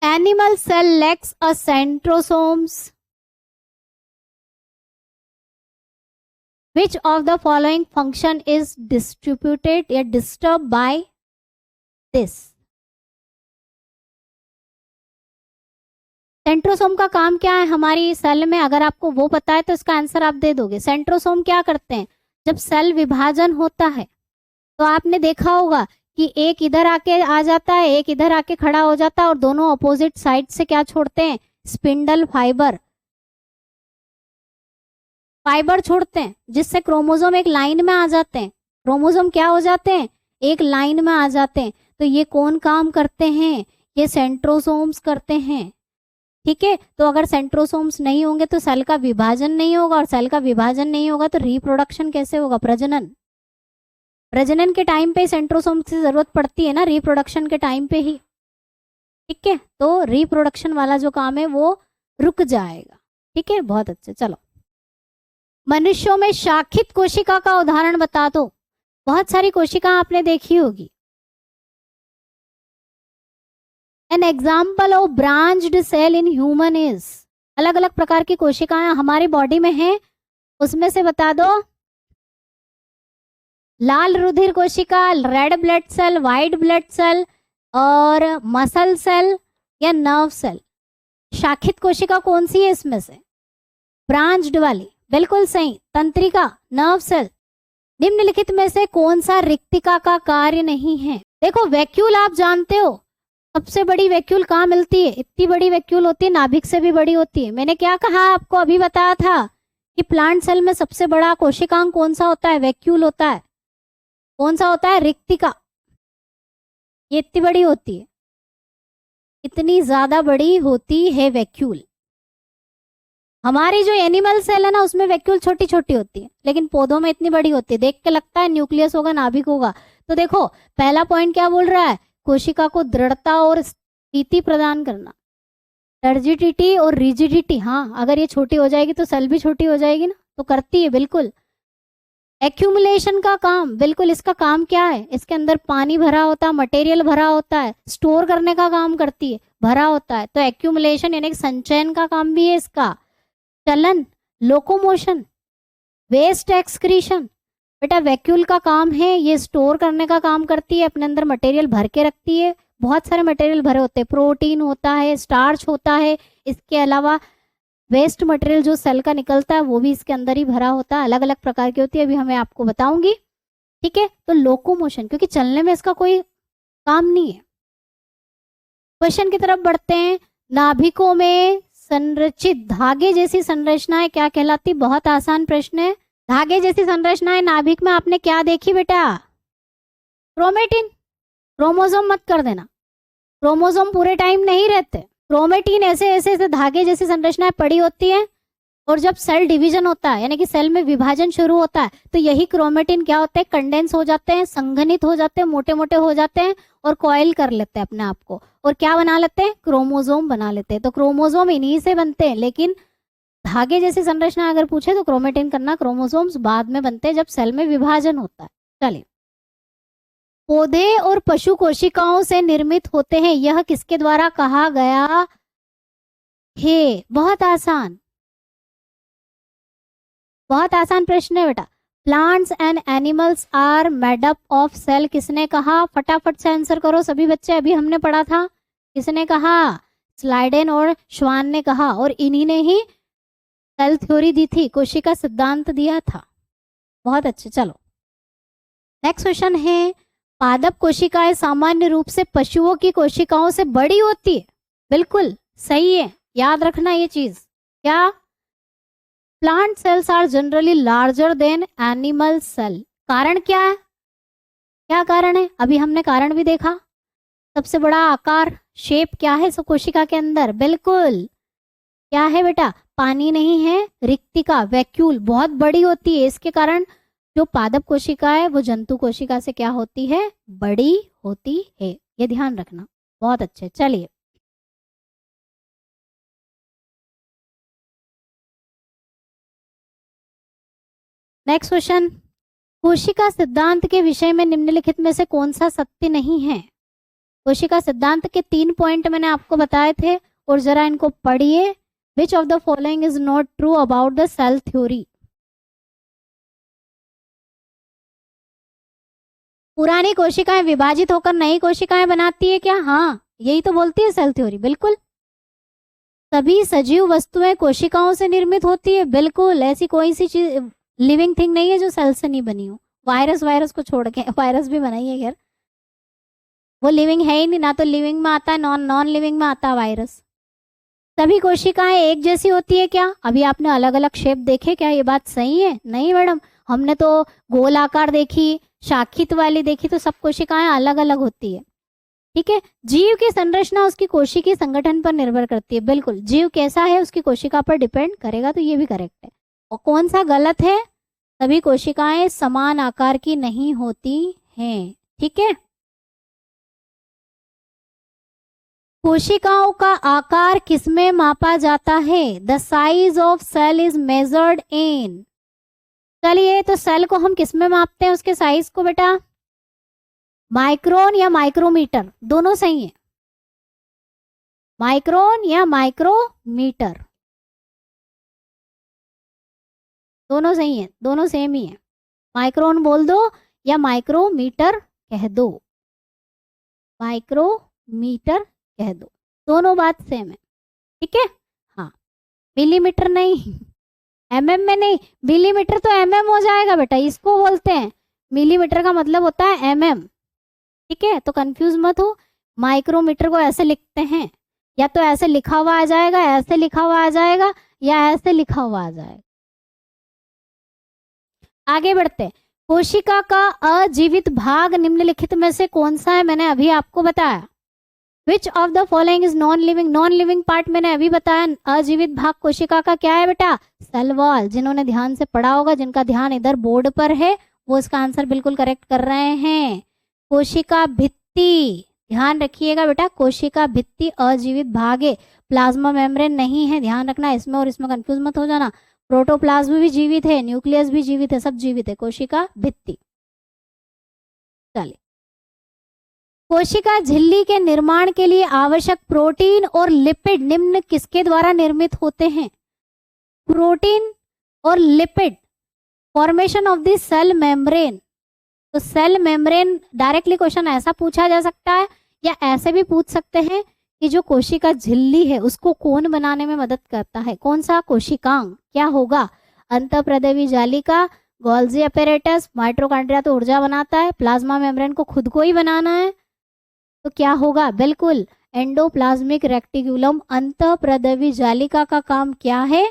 Animal cell lacks a centrosomes. Which of the following function is distributed या disturbed by this? सेंट्रोसोम का काम क्या है हमारी सेल में? अगर आपको वो पता है तो इसका आंसर आप दे दोगे। सेंट्रोसोम क्या करते हैं? जब सेल विभाजन होता है तो आपने देखा होगा कि एक इधर आके आ जाता है, एक इधर आके खड़ा हो जाता है, और दोनों अपोजिट साइड से क्या छोड़ते हैं? स्पिंडल फाइबर छोड़ते हैं, जिससे क्रोमोसोम एक लाइन में आ जाते हैं। क्रोमोसोम क्या हो जाते हैं? एक लाइन में आ जाते हैं। तो ये कौन काम करते हैं? ये सेंट्रोसोम्स करते हैं। ठीक है, तो अगर सेंट्रोसोम्स नहीं होंगे तो सेल का विभाजन नहीं होगा, और सेल का विभाजन नहीं होगा तो रिप्रोडक्शन कैसे होगा? प्रजनन। प्रजनन के टाइम पे सेंट्रोसोम की जरूरत पड़ती है ना, रिप्रोडक्शन के टाइम पे ही, ठीक है। तो रिप्रोडक्शन वाला जो काम है वो रुक जाएगा, ठीक है। बहुत अच्छे, चलो मनुष्यों में शाखित कोशिका का उदाहरण बता दो। बहुत सारी कोशिका आपने देखी होगी। An example of branched cell in human is, अलग अलग प्रकार की कोशिकाएं हमारी बॉडी में हैं, उसमें से बता दो। लाल रुधिर कोशिका, red blood cell, white blood cell, और मसल सेल या नर्व सेल। शाखित कोशिका कौन सी है इसमें से? ब्रांच्ड वाली, बिल्कुल सही, तंत्रिका, नर्व सेल। निम्नलिखित में से कौन सा रिक्तिका का कार्य नहीं है? देखो वैक्यूल आप जानते हो, सबसे बड़ी वैक्यूल कहाँ मिलती है? इतनी बड़ी वैक्यूल होती है, नाभिक से भी बड़ी होती है। मैंने क्या कहा आपको, अभी बताया था कि प्लांट सेल में सबसे बड़ा कोशिकांग कौन सा होता है? वैक्यूल होता है। कौन सा होता है? रिक्तिका। ये इतनी बड़ी होती है, इतनी ज्यादा बड़ी होती है वैक्यूल। हमारी जो एनिमल सेल है ना, उसमें वैक्यूल छोटी छोटी होती है, लेकिन पौधों में इतनी बड़ी होती है। देख के लगता है न्यूक्लियस होगा, नाभिक होगा। तो देखो पहला पॉइंट क्या बोल रहा है? कोशिका को दृढ़ता और स्थिति प्रदान करना, टर्जिडिटी और रिजिडिटी। हाँ, अगर ये छोटी हो जाएगी तो सेल भी छोटी हो जाएगी ना, तो करती है बिल्कुल। एक्यूमुलेशन का काम, बिल्कुल इसका काम क्या है? इसके अंदर पानी भरा होता है, मटेरियल भरा होता है, स्टोर करने का काम करती है, भरा होता है। तो एक्यूमुलेशन यानी संचयन का काम भी है इसका। चलन, लोकोमोशन, वेस्ट एक्सक्रीशन, बेटा वैक्यूल का काम है, ये स्टोर करने का काम करती है, अपने अंदर मटेरियल भर के रखती है। बहुत सारे मटेरियल भरे होते हैं, प्रोटीन होता है, स्टार्च होता है, इसके अलावा वेस्ट मटेरियल जो सेल का निकलता है वो भी इसके अंदर ही भरा होता है। अलग अलग प्रकार की होती है, अभी हमें आपको बताऊंगी, ठीक है। तो लोकोमोशन, क्योंकि चलने में इसका कोई काम नहीं है। क्वेश्चन की तरफ बढ़ते हैं। नाभिकों में संरचित धागे जैसी संरचनाएं क्या कहलाती? बहुत आसान प्रश्न है। धागे जैसी संरचनाएं नाभिक में आपने क्या देखी बेटा? क्रोमेटिन। क्रोमोसोम मत कर देना, क्रोमोसोम पूरे टाइम नहीं रहते। क्रोमेटिन ऐसे ऐसे ऐसे धागे जैसी संरचनाएं पड़ी होती है, और जब सेल डिवीजन होता है यानी कि सेल में विभाजन शुरू होता है, तो यही क्रोमेटिन क्या होते हैं? कंडेंस हो जाते हैं, संघनित हो जाते हैं, मोटे मोटे हो जाते हैं, और कॉइल कर लेते हैं अपने आप को, और क्या बना लेते हैं? क्रोमोसोम बना लेते हैं। तो क्रोमोसोम इन्हीं से बनते हैं, लेकिन धागे जैसी संरचना अगर पूछे तो क्रोमेटिन करना, क्रोमोसोम्स बाद में बनते हैं जब सेल में विभाजन होता है। चलिए, पौधे और पशु कोशिकाओं से निर्मित होते हैं, यह किसके द्वारा कहा गया है? बहुत आसान, बहुत आसान प्रश्न है बेटा। Plants and animals are made up of cell, किसने कहा? फटाफट से आंसर करो सभी बच्चे, अभी हमने पढ़ा था। किसने कहा? स्लाइडेन और श्वान ने कहा, और इन्हीं ने ही सेल थ्योरी दी थी, कोशिका सिद्धांत दिया था। बहुत अच्छे, चलो नेक्स्ट क्वेश्चन है। पादप कोशिकाएं सामान्य रूप से पशुओं की कोशिकाओं से बड़ी होती है। बिल्कुल सही है, याद रखना ये चीज। क्या? Plant cells are generally larger than animal cell. कारण क्या है? क्या कारण है? अभी हमने कारण भी देखा। सबसे बड़ा आकार, शेप क्या है कोशिका के अंदर? बिल्कुल क्या है बेटा? पानी नहीं है, रिक्तिका, वैक्यूल बहुत बड़ी होती है। इसके कारण जो पादप कोशिका है वो जंतु कोशिका से क्या होती है? बड़ी होती है। ये ध्यान रखना। बहुत अच्छे, चलिए नेक्स्ट क्वेश्चन। कोशिका सिद्धांत के विषय में निम्नलिखित में से कौन सा सत्य नहीं है? कोशिका सिद्धांत के 3 पॉइंट मैंने आपको बताए थे, और जरा इनको पढ़िए। Which of the following is not true about the cell theory? पुरानी कोशिकाएं विभाजित होकर नई कोशिकाएं बनाती है क्या? हाँ, यही तो बोलती है सेल थ्योरी। बिल्कुल। सभी सजीव वस्तुएं कोशिकाओं से निर्मित होती है। बिल्कुल, ऐसी कोई सी चीज लिविंग थिंग नहीं है जो सेल से नहीं बनी हो। वायरस को छोड़ के, वायरस भी बनाई है खैर, वो लिविंग है ही नहीं ना, तो लिविंग में आता है, नॉन लिविंग में आता है वायरस। सभी कोशिकाएं एक जैसी होती है क्या? अभी आपने अलग अलग शेप देखे क्या? ये बात सही है? नहीं मैडम, हमने तो गोल आकार देखी, शाखित वाली देखी, तो सब कोशिकाएं अलग अलग होती है। ठीक है। जीव की संरचना उसकी कोशिकीय संगठन पर निर्भर करती है। बिल्कुल, जीव कैसा है उसकी कोशिका पर डिपेंड करेगा, तो ये भी करेक्ट है। और कौन सा गलत है? सभी कोशिकाएं समान आकार की नहीं होती हैं। ठीक है, कोशिकाओं का आकार किसमें मापा जाता है? The size of cell is measured in. चलिए, तो सेल को हम किसमें मापते हैं, उसके साइज को बेटा? माइक्रोन या माइक्रोमीटर, दोनों सही है। माइक्रोन या माइक्रोमीटर, दोनों सही है, दोनों सेम ही है। माइक्रोन बोल दो या माइक्रोमीटर कह दो, माइक्रोमीटर कह दो, दोनों बात सेम है। ठीक है, हाँ, मिलीमीटर नहीं, एमएम में नहीं, मिलीमीटर तो एमएम हो जाएगा बेटा, इसको बोलते हैं मिलीमीटर का मतलब होता है एमएम। ठीक है, तो कंफ्यूज मत हो, माइक्रोमीटर को ऐसे लिखते हैं, या तो ऐसे लिखा हुआ आ जाएगा, ऐसे लिखा हुआ आ जाएगा, या ऐसे लिखा हुआ आ जाएगा। आगे बढ़ते, कोशिका का अजीवित भाग निम्नलिखित में से कौन सा है? मैंने अभी आपको बताया। विच of the following is non living? Non living part मैंने अभी बताया, अजीवित भाग कोशिका का क्या है बेटा? Cell wall. जिन्होंने ध्यान से पढ़ा होगा, जिनका ध्यान इधर बोर्ड पर है, वो इसका आंसर बिल्कुल करेक्ट कर रहे हैं। कोशिका भित्ति, ध्यान रखिएगा बेटा, कोशिका भित्ति अजीवित भाग है, प्लाज्मा मेम्ब्रेन नहीं है, ध्यान रखना, इसमें और इसमें कंफ्यूज मत हो जाना। प्रोटोप्लाज्म भी जीवित है, न्यूक्लियस भी जीवित है, सब जीवित है, कोशिका भित्ति। चलिए, कोशिका झिल्ली के निर्माण के लिए आवश्यक प्रोटीन और लिपिड निम्न किसके द्वारा निर्मित होते हैं? प्रोटीन और lipid, formation of the cell membrane. तो सेल मेम्ब्रेन, डायरेक्टली क्वेश्चन ऐसा पूछा जा सकता है, या ऐसे भी पूछ सकते हैं कि जो कोशिका झिल्ली है उसको कौन बनाने में मदद करता है? कौन सा कोशिकांग? क्या होगा? अंतःप्रदेवी जालिका, गोल्जी अपैरेटस, माइटोकॉन्ड्रिया तो ऊर्जा बनाता है, प्लाज्मा मेम्ब्रेन को खुद को ही बनाना है, तो क्या होगा? बिल्कुल एंडोप्लाज्मिक रेक्टिक्यूलम। अंतःप्रदेवी जालिका का काम क्या है?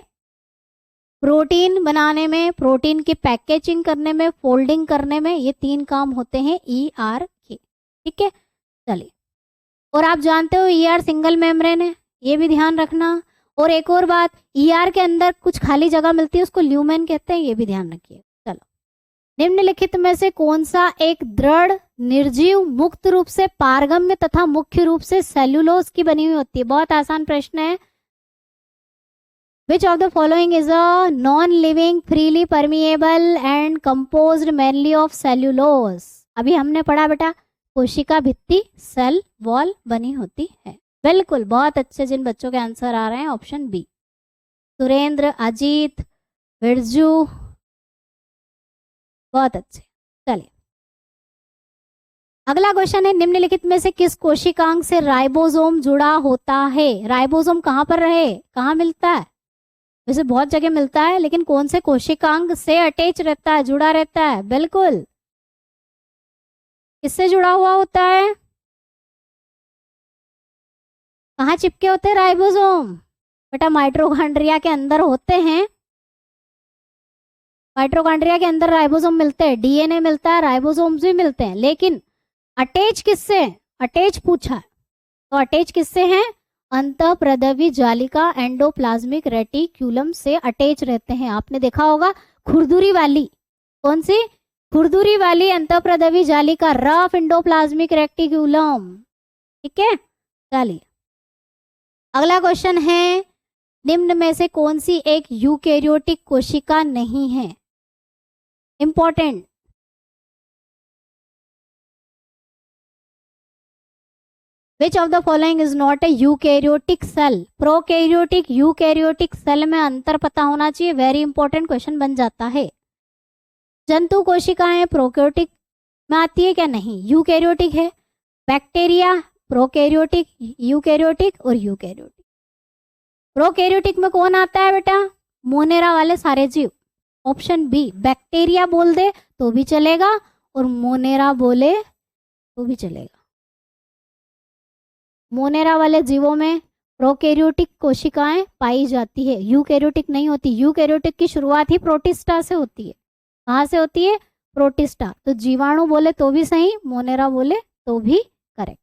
प्रोटीन बनाने में, प्रोटीन की पैकेजिंग करने में, फोल्डिंग करने में, ये 3 काम होते हैं ER के। ठीक है, चलिए, और आप जानते हो ER सिंगल मेम्ब्रेन है, ये भी ध्यान रखना। और एक और बात, ER के अंदर कुछ खाली जगह मिलती है, उसको ल्यूमेन कहते हैं, ये भी ध्यान रखिए। चलो, निम्नलिखित में से कौन सा एक दृढ़ निर्जीव मुक्त रूप से पारगम्य तथा मुख्य रूप से सेल्यूलोज की बनी हुई होती है? बहुत आसान प्रश्न है। Which of the following is a non-living, freely permeable and composed mainly of cellulose? अभी हमने पढ़ा बेटा, कोशिका भित्ति सेल वॉल बनी होती है। बिल्कुल, बहुत अच्छे जिन बच्चों के आंसर आ रहे हैं, ऑप्शन बी। सुरेंद्र, अजीत, बिरजू, बहुत अच्छे। चलिए, अगला क्वेश्चन है, निम्नलिखित में से किस कोशिकांग से राइबोसोम जुड़ा होता है? राइबोसोम कहाँ पर रहे, कहाँ मिलता है? वैसे बहुत जगह मिलता है, लेकिन कौन से कोशिकांग से अटैच रहता है, जुड़ा रहता है? बिल्कुल, किससे जुड़ा हुआ होता है? कहाँ चिपके होते हैं राइबोसोम? बेटा माइटोकॉन्ड्रिया के अंदर होते हैं, माइटोकॉन्ड्रिया के अंदर राइबोसोम मिलते हैं, DNA मिलता है, राइबोसोम्स भी मिलते हैं, लेकिन अटैच किससे? अटैच पूछा है, तो अटैच किससे हैं? अंतःप्रदेवी जालिका एंडोप्लाज्मिक रेटिक्यूलम से अटैच रहते हैं। आपने देखा होगा खुरदुरी वाली, कौन सी? खुरदुरी वाली अंतःप्रदेवी जालिका, रफ एंडोप्लाज्मिक रेटिक्यूलम। ठीक है, चलिए, अगला क्वेश्चन है, निम्न में से कौन सी एक यूकैरियोटिक कोशिका नहीं है? Important, Which of the following is not a eukaryotic cell? Prokaryotic, eukaryotic cell में अंतर पता होना चाहिए, वेरी इंपॉर्टेंट क्वेश्चन बन जाता है। जंतु कोशिकाएं प्रोकैरियोटिक में आती है क्या? नहीं, यूकैरियोटिक है। बैक्टीरिया प्रोकैरियोटिक, यूकैरियोटिक और यूकैरियोटिक। प्रोकैरियोटिक में कौन आता है बेटा? मोनेरा वाले सारे जीव, ऑप्शन बी। बैक्टीरिया बोल दे तो भी चलेगा, और मोनेरा बोले तो भी चलेगा। मोनेरा वाले जीवों में प्रोकैरियोटिक कोशिकाएं पाई जाती है, यूकैरियोटिक नहीं होती। यूकैरियोटिक की शुरुआत ही प्रोटिस्टा से होती है। कहाँ से होती है? प्रोटिस्टा। तो जीवाणु बोले तो भी सही, मोनेरा बोले तो भी करेक्ट।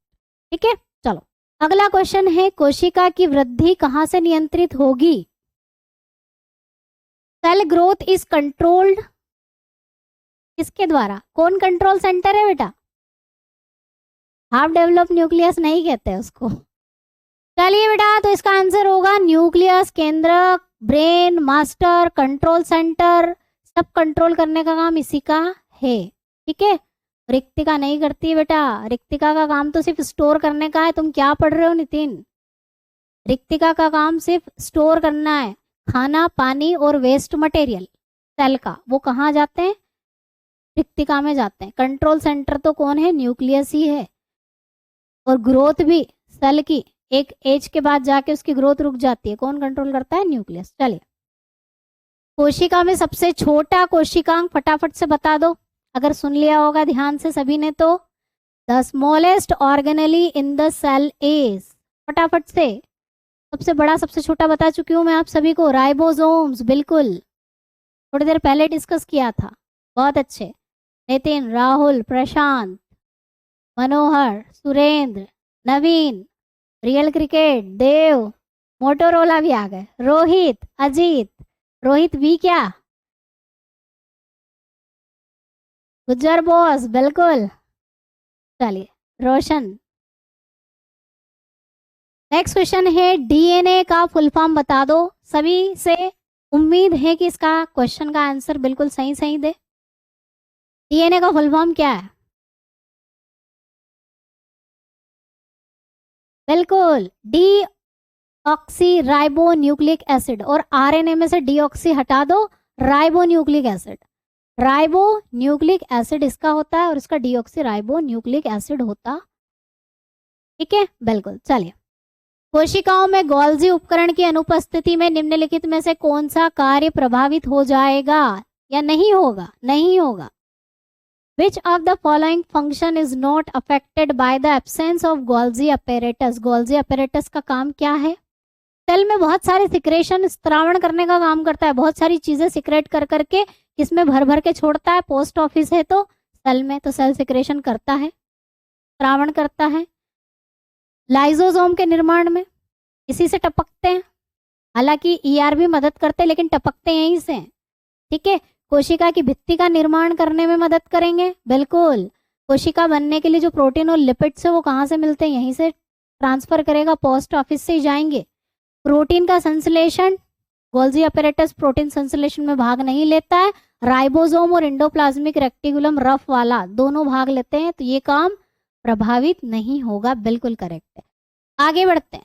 ठीक है, चलो अगला क्वेश्चन है, कोशिका की वृद्धि कहाँ से नियंत्रित होगी? सेल ग्रोथ इज कंट्रोल्ड किसके द्वारा? कौन कंट्रोल सेंटर है बेटा? हाफ डेवलप न्यूक्लियस नहीं कहते उसको। चलिए बेटा, तो इसका आंसर होगा न्यूक्लियस, केंद्रक, ब्रेन, मास्टर, कंट्रोल सेंटर, सब कंट्रोल करने का काम इसी का है। ठीक है, रिक्तिका नहीं करती है बेटा, रिक्तिका का काम तो सिर्फ स्टोर करने का है। तुम क्या पढ़ रहे हो नितिन? रिक्तिका का काम सिर्फ स्टोर करना है, खाना, पानी और वेस्ट मटेरियल सेल का, वो कहाँ जाते हैं? रिक्तिका में जाते हैं। कंट्रोल सेंटर तो कौन है? न्यूक्लियस ही है। और ग्रोथ भी सेल की एक एज के बाद जाके उसकी ग्रोथ रुक जाती है, कौन कंट्रोल करता है? न्यूक्लियस। चलिए, कोशिका में सबसे छोटा कोशिकांग फटाफट से बता दो, अगर सुन लिया होगा ध्यान से सभी ने तो। The smallest organelle in the cell is, फटाफट से। सबसे बड़ा सबसे छोटा बता चुकी हूं मैं आप सभी को, राइबोसोम्स। बिल्कुल, थोड़ी देर पहले डिस्कस किया था। बहुत अच्छे नितिन, राहुल, प्रशांत, मनोहर, सुरेंद्र, नवीन, रियल क्रिकेट, देव, मोटोरोला भी आ गए, रोहित, अजीत, रोहित भी क्या, गुज्जर बॉस, बिल्कुल। चलिए, रोशन। नेक्स्ट क्वेश्चन है, डीएनए का फुल फॉर्म बता दो। सभी से उम्मीद है कि इसका क्वेश्चन का आंसर बिल्कुल सही सही दे। डीएनए का फुल फॉर्म क्या है? बिल्कुल, D oxy ribo nucleic acid. और आरएनए में से डीऑक्सी हटा दो, ribo nucleic acid. Ribo nucleic acid इसका होता है और इसका डीऑक्सी राइबो न्यूक्लिक एसिड होता। ठीक है, बिल्कुल। चलिए, कोशिकाओं में गोल्जी उपकरण की अनुपस्थिति में निम्नलिखित में से कौन सा कार्य प्रभावित हो जाएगा या नहीं होगा? नहीं होगा। Which of the following function is not affected by the absence of Golgi apparatus? Golgi apparatus का काम क्या है? सेल में बहुत सारे सिक्रेशन, स्त्रावण करने का काम करता है। बहुत सारी चीजें सिक्रेट कर करके किसमें भर भर के छोड़ता है? पोस्ट ऑफिस है तो सेल में, तो सेल सिक्रेशन करता है, स्त्रावण करता है। लाइजोसोम के निर्माण में इसी से टपकते हैं, हालांकि ईआर भी मदद करते हैं लेकिन टपकते यहीं से हैं। ठीक है, कोशिका की भित्ति का निर्माण करने में मदद करेंगे, बिल्कुल। कोशिका बनने के लिए जो प्रोटीन और लिपिड्स है वो कहाँ से मिलते हैं? यहीं से ट्रांसफर करेगा, पोस्ट ऑफिस से ही जाएंगे। प्रोटीन का संश्लेषण, गोल्जी अपैरेटस प्रोटीन संश्लेषण में भाग नहीं लेता है। राइबोसोम और एंडोप्लाज्मिक रेक्टिकुलम रफ वाला दोनों भाग लेते हैं, तो ये काम प्रभावित नहीं होगा। बिल्कुल करेक्ट है। आगे बढ़ते हैं।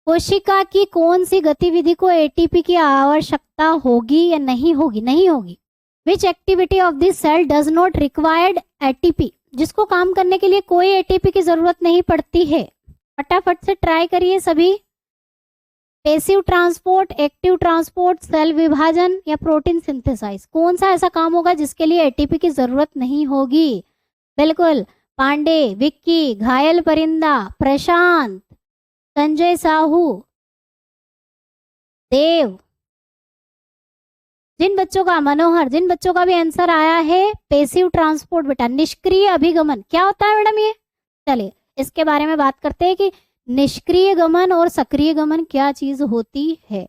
कोशिका की कौन सी गतिविधि को एटीपी की आवश्यकता होगी या नहीं होगी? नहीं होगी। Which activity of this cell does not required ATP? जिसको काम करने के लिए कोई एटीपी की जरूरत नहीं पड़ती है। फटाफट से ट्राई करिए सभी। Passive transport, active transport, cell विभाजन या प्रोटीन सिंथेसाइज, कौन सा ऐसा काम होगा जिसके लिए एटीपी की जरूरत नहीं होगी? बिल्कुल, पांडे, विक्की, घायल परिंदा, प्रशांत, संजय साहू, देव, जिन बच्चों का, मनोहर, जिन बच्चों का भी आंसर आया है पैसिव ट्रांसपोर्ट बेटा, निष्क्रिय अभिगमन क्या होता है मैडम ये? चलिए इसके बारे में बात करते हैं कि निष्क्रिय गमन और सक्रिय गमन क्या चीज होती है।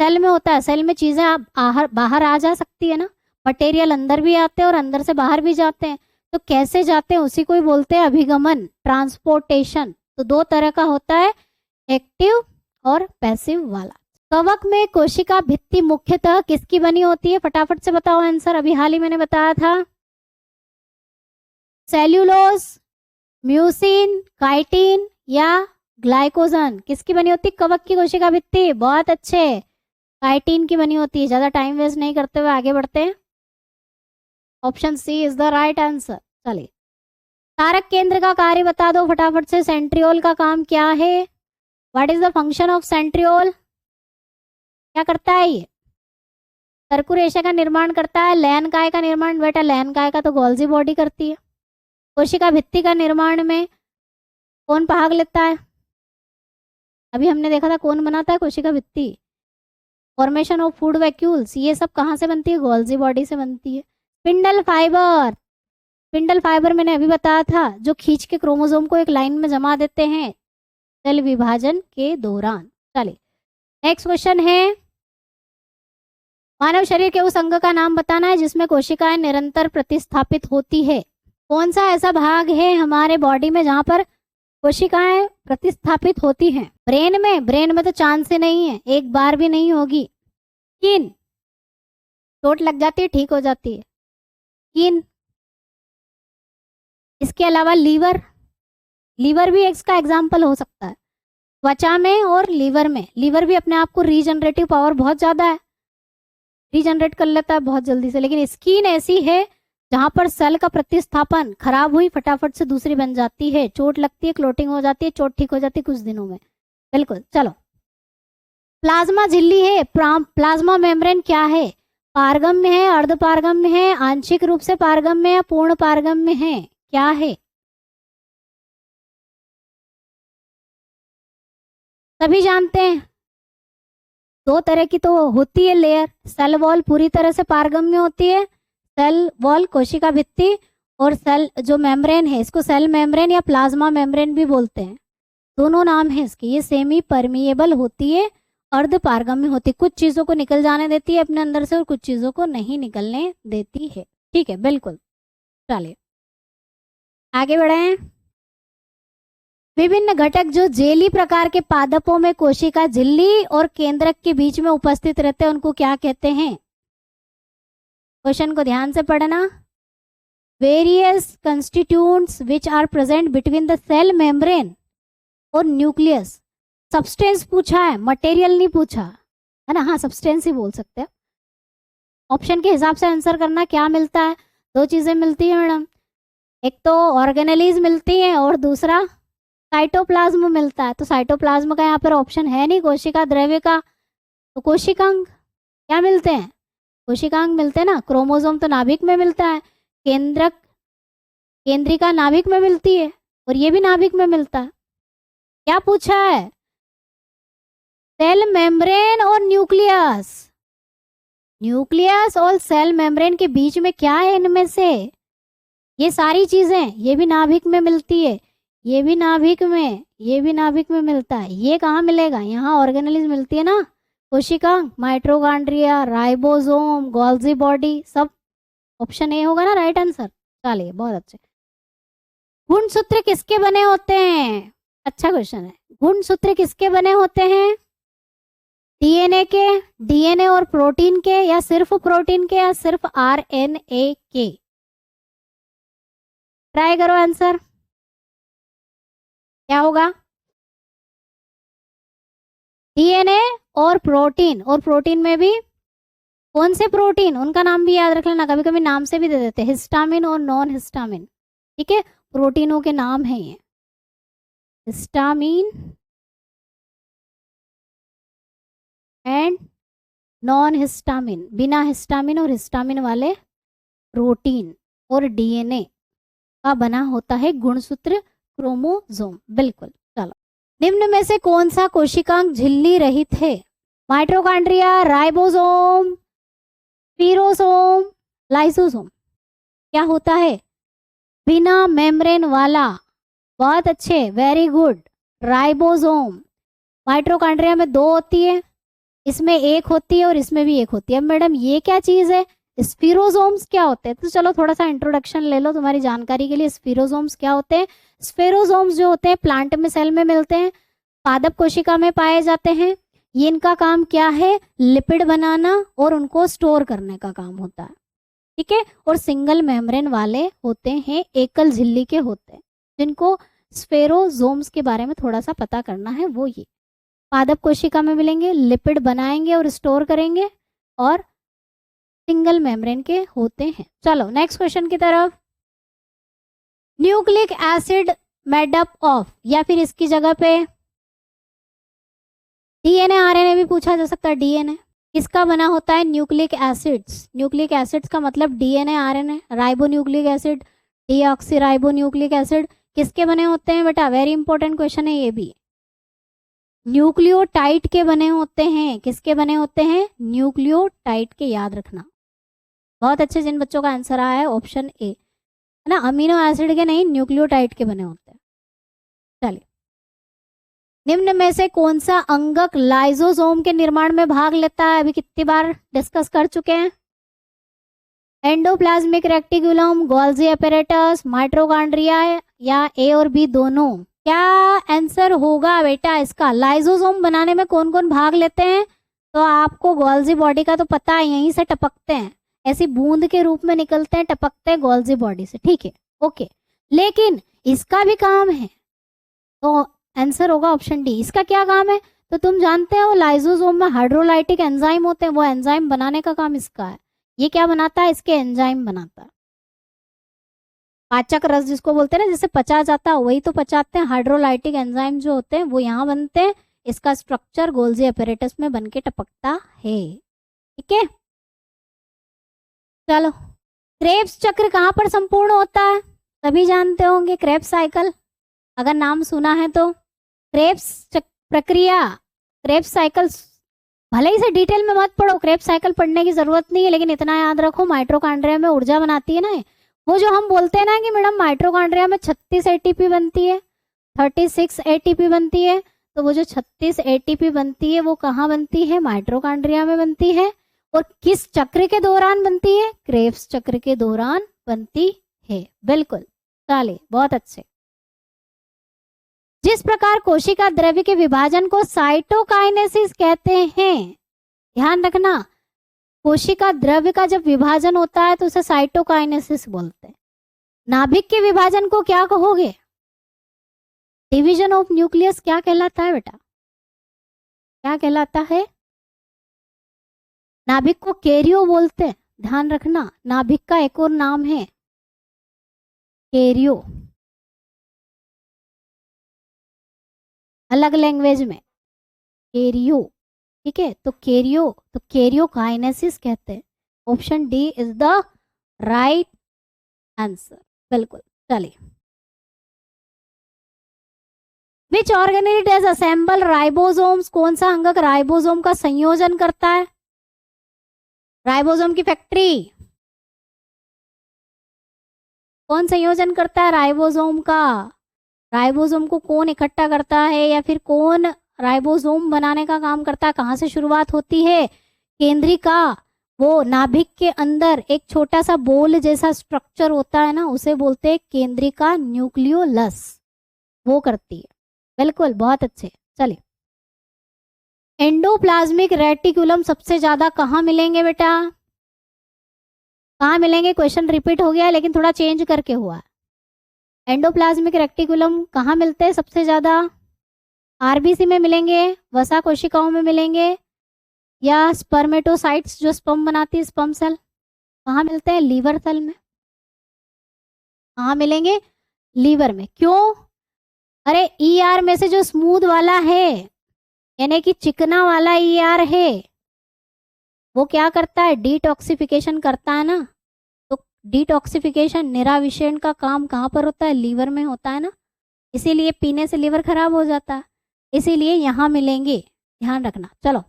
सेल में होता है, सेल में चीजें आप बाहर आ जा सकती है ना, मटेरियल अंदर भी आते हैं और अंदर से बाहर भी जाते हैं। तो कैसे जाते हैं उसी को ही बोलते हैं अभिगमन, ट्रांसपोर्टेशन। तो दो तरह का होता है, एक्टिव और पैसिव वाला। कवक में कोशिका भित्ति मुख्यतः किसकी बनी होती है? फटाफट से बताओ आंसर, अभी हाल ही मैंने बताया था। सेल्यूलोज, म्यूसिन, काइटिन या ग्लाइकोजन, किसकी बनी होती है कवक की कोशिका भित्ति? बहुत अच्छे, काइटिन की बनी होती है। ज्यादा टाइम वेस्ट नहीं करते हुए आगे बढ़ते हैं। Option C is the right answer. चलिए, तारक केंद्र का कार्य बता दो फटाफट से। सेंट्रियोल का काम क्या है? What is the function of centriole? क्या करता है ये? सर्कु रेशा का निर्माण करता है। लैन काय का निर्माण बेटा, लैन काय का तो गोल्जी बॉडी करती है। कोशिका भित्ति का निर्माण में कौन भाग लेता है? अभी हमने देखा था कौन बनाता है कोशिका भित्ति। फॉर्मेशन ऑफ फूड वैक्यूल्स, ये सब कहाँ से बनती है? गोल्जी बॉडी से बनती है। स्पिंडल फाइबर, स्पिंडल फाइबर मैंने अभी बताया था, जो खींच के क्रोमोसोम को एक लाइन में जमा देते हैं सेल विभाजन के दौरान। चलिए नेक्स्ट क्वेश्चन है, मानव शरीर के उस अंग का नाम बताना है जिसमें कोशिकाएं निरंतर प्रतिस्थापित होती है। कौन सा ऐसा भाग है हमारे बॉडी में जहां पर कोशिकाएं प्रतिस्थापित होती हैं? ब्रेन में? ब्रेन में तो चांस ही नहीं है, एक बार भी नहीं होगी। स्किन, चोट लग जाती है ठीक हो जाती है, स्किन। इसके अलावा लीवर, लीवर भी इसका एग्जाम्पल हो सकता है। त्वचा में और लीवर में, लीवर भी अपने आप को रीजनरेटिव पावर बहुत ज़्यादा है, रीजनरेट कर लेता है बहुत जल्दी से। लेकिन स्किन ऐसी है जहां पर सेल का प्रतिस्थापन, खराब हुई फटाफट से दूसरी बन जाती है, चोट लगती है, क्लोटिंग हो जाती है, चोट ठीक हो जाती है कुछ दिनों में। बिल्कुल। चलो, प्लाज्मा झिल्ली है, प्लाज्मा मेम्ब्रेन क्या है? पारगम्य है, अर्ध पारगम्य है, आंशिक रूप से पारगम्य या पूर्ण पारगम्य है, क्या है? सभी जानते हैं, दो तरह की तो होती है लेयर। सेल वॉल पूरी तरह से पारगम्य होती है, सेल वॉल कोशिका भित्ति, और सेल जो मेम्ब्रेन है इसको सेल मेम्ब्रेन या प्लाज्मा मेम्ब्रेन भी बोलते हैं, दोनों नाम है इसके। ये सेमी परमिएबल होती है, अर्ध पारगम्य होती है, कुछ चीजों को निकल जाने देती है अपने अंदर से और कुछ चीजों को नहीं निकलने देती है। ठीक है, बिल्कुल। चलिए आगे बढ़े हैं। विभिन्न घटक जो जेली प्रकार के पादपों में कोशिका झिल्ली और केंद्रक के बीच में उपस्थित रहते हैं उनको क्या कहते हैं? क्वेश्चन को ध्यान से पढ़ना। Various constituents which are present between the cell membrane और न्यूक्लियस। सब्सटेंस पूछा है, मटेरियल नहीं पूछा है ना। हाँ, सब्सटेंस ही बोल सकते हैं। ऑप्शन के हिसाब से आंसर करना। क्या मिलता है? दो चीजें मिलती है मैडम, एक तो ऑर्गेनेलीज मिलती है और दूसरा साइटोप्लाज्म मिलता है। तो साइटोप्लाज्म का यहाँ पर ऑप्शन है नहीं, कोशिका द्रव्य का, तो कोशिकांग क्या मिलते हैं? कोशिकांग मिलते हैं ना। क्रोमोसोम तो नाभिक में मिलता है, केंद्रक केंद्रिका नाभिक में मिलती है और ये भी नाभिक में मिलता है। क्या पूछा है? सेल मेम्ब्रेन और न्यूक्लियस। न्यूक्लियस और सेल मेम्ब्रेन के बीच में क्या है इनमें से? ये सारी चीजें, ये भी नाभिक में मिलती है, ये भी नाभिक में, ये भी नाभिक में मिलता है। ये कहाँ मिलेगा? यहाँ ऑर्गेनेलीज मिलती है ना, कोशिका, माइटोकॉन्ड्रिया, राइबोसोम, गोल्जी बॉडी, सब ऑप्शन ए होगा ना राइट आंसर। चलिए, बहुत अच्छे। गुणसूत्र किसके बने होते हैं? अच्छा क्वेश्चन है। गुणसूत्र किसके बने होते हैं? डीएनए के, डीएनए और प्रोटीन के, या सिर्फ प्रोटीन के, या सिर्फ आरएनए के? ट्राई करो आंसर, क्या होगा? डीएनए और प्रोटीन, और प्रोटीन में भी कौन से प्रोटीन, उनका नाम भी याद रख लेना, कभी कभी नाम से भी दे देते हैं, हिस्टामिन और नॉन हिस्टामिन। ठीक है, प्रोटीनों के नाम है ये, हिस्टामिन एंड नॉन हिस्टामिन, बिना हिस्टामिन और हिस्टामिन वाले प्रोटीन, और डीएनए का बना होता है गुणसूत्र, क्रोमोसोम। बिल्कुल। चलो, निम्न में से कौन सा कोशिकांग झिल्ली रहित है? Mitochondria, ribosome, spirosome, lysosome. क्या होता है? बिना मेम्ब्रेन वाला। बहुत अच्छे, वेरी गुड, राइबोसोम। माइटोकॉन्ड्रिया में दो होती है, इसमें एक होती है और इसमें भी एक होती है। अब मैडम ये क्या चीज है? स्पिरोसोम्स क्या होते हैं? तो चलो थोड़ा सा इंट्रोडक्शन ले लो तुम्हारी जानकारी के लिए। स्पिरोसोम्स क्या होते हैं? स्फेरोसोम्स जो होते हैं प्लांट में, सेल में मिलते हैं, पादप कोशिका में पाए जाते हैं। ये इनका काम क्या है? लिपिड बनाना और उनको स्टोर करने का काम होता है। ठीक है, और सिंगल मेम्ब्रेन वाले होते हैं, एकल झिल्ली के होते हैं। जिनको स्फेरोसोम्स के बारे में थोड़ा सा पता करना है वो ये पादप कोशिका में मिलेंगे, लिपिड बनाएंगे और स्टोर करेंगे, और सिंगल मेम्ब्रेन के होते हैं। चलो नेक्स्ट क्वेश्चन की तरफ। Nucleic acid made up of, या फिर इसकी जगह पे डीएनए, आरएनए भी पूछा जा सकता है। डीएनए किसका बना होता है? Nucleic acids. न्यूक्लिक एसिड्स का मतलब DNA, RNA. Ribo nucleic acid, deoxy ribo nucleic acid किसके बने होते हैं बेटा? वेरी इंपॉर्टेंट क्वेश्चन है ये भी। न्यूक्लियोटाइड के बने होते हैं। किसके बने होते हैं? न्यूक्लियोटाइड के, याद रखना। बहुत अच्छे, जिन बच्चों का आंसर आया है ऑप्शन ए है ना, अमीनो एसिड के नहीं, न्यूक्लियोटाइड के बने होते हैं। चलिए निम्न में से कौन सा अंगक लाइसोसोम के निर्माण में भाग लेता है? अभी कितनी बार डिस्कस कर चुके हैं। Endoplasmic reticulum, Golgi apparatus, mitochondria या ए और बी दोनों? क्या आंसर होगा बेटा इसका? लाइसोसोम बनाने में कौन कौन भाग लेते हैं? तो आपको गोल्जी बॉडी का तो पता है, यहीं से टपकते हैं, ऐसी बूंद के रूप में निकलते हैं, टपकते हैं गोल्जी बॉडी से, ठीक है, ओके। लेकिन इसका भी काम है, तो आंसर होगा ऑप्शन डी। इसका क्या काम है? तो तुम जानते हो लाइसोसोम में हाइड्रोलाइटिक एंजाइम होते हैं, वो एंजाइम बनाने का काम इसका है। ये क्या बनाता है? इसके एंजाइम बनाता है। पाचक रस जिसको बोलते हैं ना, जिससे पचा जाता है, वही तो पचाते हैं। हाइड्रोलाइटिक एंजाइम जो होते हैं वो यहाँ बनते हैं। इसका स्ट्रक्चर गोल्जी एपेरेटस में बनके टपकता है, ठीक है। चलो, क्रेब्स चक्र कहाँ पर संपूर्ण होता है? सभी जानते होंगे, क्रेब्स साइकिल, अगर नाम सुना है तो। क्रेब्स प्रक्रिया, क्रेब्स साइकिल, भले ही से डिटेल में मत पढ़ो, क्रेब्स साइकिल पढ़ने की जरूरत नहीं है, लेकिन इतना याद रखो, माइटोकॉन्ड्रिया में ऊर्जा बनाती है ना। वो जो हम बोलते हैं ना कि मैडम माइटोकॉन्ड्रिया में 36 एटीपी बनती है, 36 एटीपी बनती है, तो वो जो 36 एटीपी बनती है वो कहाँ बनती है? माइटोकॉन्ड्रिया में बनती है। और किस चक्र के दौरान बनती है? क्रेब्स चक्र के दौरान बनती है, बिल्कुल। चलिए, बहुत अच्छे। जिस प्रकार कोशिका द्रव्य के विभाजन को साइटोकाइनेसिस कहते हैं, ध्यान रखना, कोशिका द्रव्य का जब विभाजन होता है तो उसे साइटोकाइनेसिस बोलते हैं। नाभिक के विभाजन को क्या कहोगे? डिवीजन ऑफ न्यूक्लियस क्या कहलाता है बेटा? क्या कहलाता है? नाभिक को कैरियो बोलते हैं, ध्यान रखना, नाभिक का एक और नाम है कैरियो, अलग लैंग्वेज में कैरियो, ठीक है। तो कैरियो काइनेसिस कहते हैं। Option D is the right answer, बिल्कुल। चलिए, विच ऑर्गेनेल डज असेंबल राइबोसोम्स? कौन सा अंगक राइबोसोम का संयोजन करता है? राइबोसोम की फैक्ट्री कौन संयोजन करता है राइबोसोम का? राइबोसोम को कौन इकट्ठा करता है, या फिर कौन राइबोसोम बनाने का काम करता है? कहाँ से शुरुआत होती है? केंद्रिका, वो नाभिक के अंदर एक छोटा सा बोल जैसा स्ट्रक्चर होता है ना, उसे बोलते हैं केंद्रिका न्यूक्लियोलस, वो करती है, बिल्कुल, बहुत अच्छे। चलिए, एंडोप्लाज्मिक रेटिकुलम सबसे ज्यादा कहाँ मिलेंगे बेटा? कहाँ मिलेंगे? क्वेश्चन रिपीट हो गया है, लेकिन थोड़ा चेंज करके हुआ है। एंडोप्लाज्मिक रेटिकुलम कहाँ मिलते हैं सबसे ज्यादा? आरबीसी में मिलेंगे, वसा कोशिकाओं में मिलेंगे, या स्पर्मेटोसाइट्स जो स्पर्म बनाती है, स्पर्म सेल, कहाँ मिलते हैं? लीवर सेल में। कहाँ मिलेंगे? लीवर में। क्यों? अरे ईआर में से जो स्मूथ वाला है, यानी कि चिकना वाला ईआर है, वो क्या करता है? डिटॉक्सिफिकेशन करता है ना। तो डिटॉक्सिफिकेशन, निराविषेण का काम कहाँ पर होता है? लीवर में होता है ना। इसीलिए पीने से लीवर खराब हो जाता है, इसीलिए यहाँ मिलेंगे, ध्यान रखना। चलो,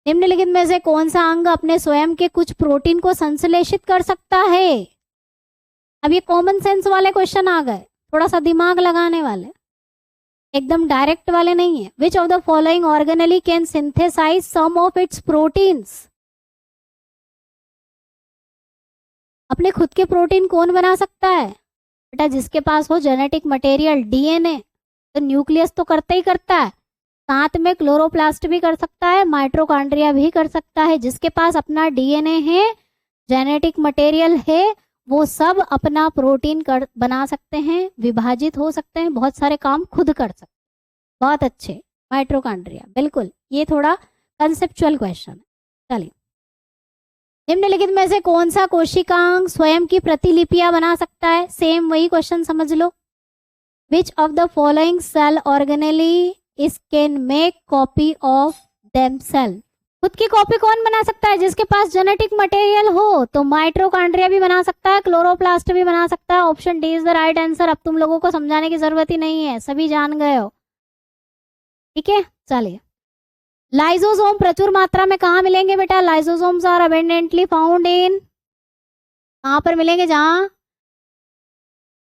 निम्नलिखित में से कौन सा अंग अपने स्वयं के कुछ प्रोटीन को संश्लेषित कर सकता है? अब ये कॉमन सेंस वाले क्वेश्चन आ गए, थोड़ा सा दिमाग लगाने वाले, एकदम डायरेक्ट वाले नहीं है। Which of the following organelle can synthesize some of its proteins? अपने खुद के प्रोटीन कौन बना सकता है बेटा? जिसके पास हो जेनेटिक मटेरियल, डीएनए। तो न्यूक्लियस तो करता ही करता है, साथ में क्लोरोप्लास्ट भी कर सकता है, माइटोकॉन्ड्रिया भी कर सकता है। जिसके पास अपना डीएनए है, जेनेटिक मटेरियल है, वो सब अपना प्रोटीन बना सकते हैं, विभाजित हो सकते हैं, बहुत सारे काम खुद कर सकते हैं। बहुत अच्छे, माइटोकॉन्ड्रिया, बिल्कुल। ये थोड़ा कंसेप्चुअल क्वेश्चन है। चलिए, निम्नलिखित में से कौन सा कोशिकांग स्वयं की प्रतिलिपियां बना सकता है? सेम वही क्वेश्चन समझ लो। Which of the following cell organelle is can make copy of themselves? खुद की कॉपी कौन बना सकता है? जिसके पास जेनेटिक मटेरियल हो। तो माइटोकॉन्ड्रिया भी बना सकता है, क्लोरोप्लास्ट भी बना सकता है। Option D is the right answer. अब तुम लोगों को समझाने की जरूरत ही नहीं है, सभी जान गए हो, ठीक है। चलिए, लाइसोसोम प्रचुर मात्रा में कहाँ मिलेंगे बेटा? Lysosomes are abundantly found in, कहाँ पर मिलेंगे? जहां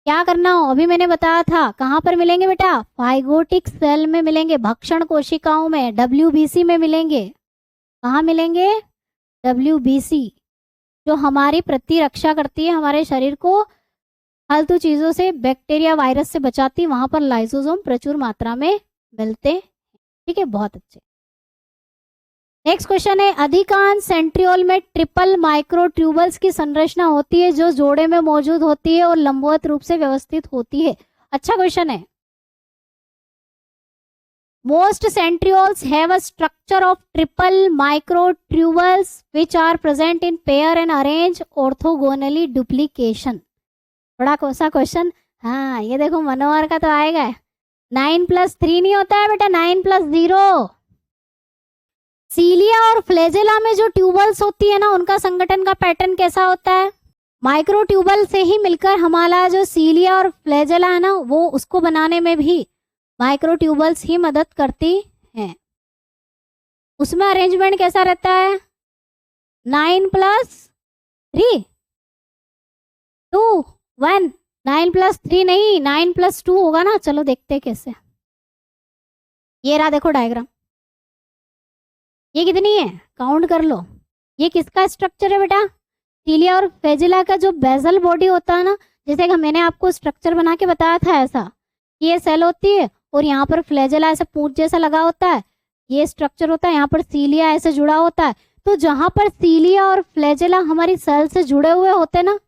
क्या करना हो, अभी मैंने बताया था कहाँ पर मिलेंगे बेटा, फाइगोटिक सेल में मिलेंगे, भक्षण कोशिकाओं में, WBC में मिलेंगे। कहाँ मिलेंगे, WBC, जो हमारी प्रतिरक्षा करती है, हमारे शरीर को फालतू चीजों से, बैक्टीरिया वायरस से बचाती है, वहां पर लाइसोसोम प्रचुर मात्रा में मिलते हैं। ठीक है, बहुत अच्छे। नेक्स्ट क्वेश्चन है, अधिकांश सेंट्रियोल में ट्रिपल माइक्रोट्यूबल्स की संरचना होती है जो जोड़े में मौजूद होती है और लंबवत रूप से व्यवस्थित होती है। अच्छा क्वेश्चन है। Most centrioles have a structure of triple microtubules which are present in pair and arranged orthogonally duplication. बड़ा कोसा क्वेश्चन। हाँ, ये देखो मनोहर का तो आएगा। 9+3 नहीं होता है बेटा, 9+0। सीलिया और फ्लैजेला में जो ट्यूबल्स होती है ना, उनका संगठन का पैटर्न कैसा होता है, माइक्रो ट्यूबल से ही मिलकर हमारा जो सीलिया और फ्लैजेला है ना, वो उसको बनाने में भी माइक्रो ट्यूबल्स ही मदद करती हैं। उसमें अरेंजमेंट कैसा रहता है, 9+3 2 1, 9+3 नहीं, 9+2 होगा ना। चलो देखते हैं कैसे। ये रहा देखो डायग्राम, ये कितनी है, काउंट कर लो। ये किसका स्ट्रक्चर है बेटा, सीलिया और फ्लैजेला का जो बेसल बॉडी होता है ना, जैसे कि मैंने आपको स्ट्रक्चर बना के बताया था ऐसा, ये सेल होती है और यहाँ पर फ्लैजेला ऐसे पूंछ जैसा लगा होता है, ये स्ट्रक्चर होता है, यहाँ पर सीलिया ऐसे जुड़ा होता है। तो जहां पर सीलिया और फ्लैजेला हमारी सेल से जुड़े हुए होते ना,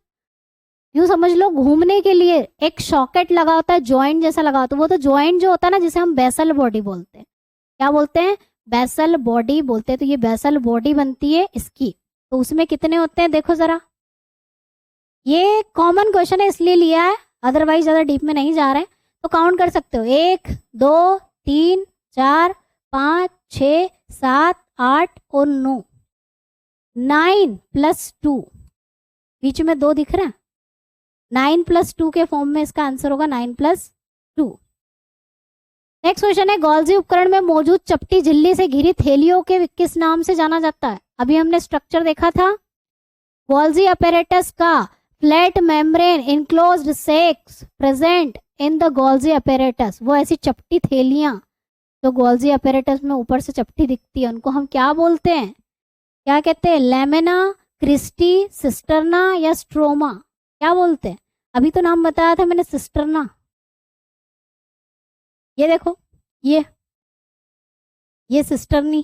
यूं समझ लो घूमने के लिए एक सॉकेट लगा होता है, जॉइंट जैसा लगा होता है। वो तो जॉइंट जो होता है ना, जिसे हम बेसल बॉडी बोलते हैं। क्या बोलते हैं, बेसल बॉडी बोलते हैं। तो ये बेसल बॉडी बनती है इसकी। तो उसमें कितने होते हैं देखो जरा, ये कॉमन क्वेश्चन है इसलिए लिया है, अदरवाइज ज्यादा डीप में नहीं जा रहे हैं। तो काउंट कर सकते हो, 1 2 3 4 5 6 7 8 और 9, 9+2, बीच में 2 दिख रहा है, 9+2 के फॉर्म में इसका आंसर होगा 9+2। नेक्स्ट क्वेश्चन है, गोल्जी उपकरण में मौजूद चपटी झिल्ली से घिरी थैलियों के किस नाम से जाना जाता है। अभी हमने स्ट्रक्चर देखा था, गोल्जी अपैरेटस का flat membrane enclosed sacs present in the Golgi apparatus. वो ऐसी चपटी थैलियां जो गोल्जी अपैरेटस में ऊपर से चपटी दिखती है, उनको हम क्या बोलते हैं, क्या कहते हैं, लेमिना, क्रिस्टी, सिस्टर्ना या स्ट्रोमा, क्या बोलते हैं। अभी तो नाम बताया था मैंने, सिस्टर्ना। ये देखो, ये सिस्टर्नी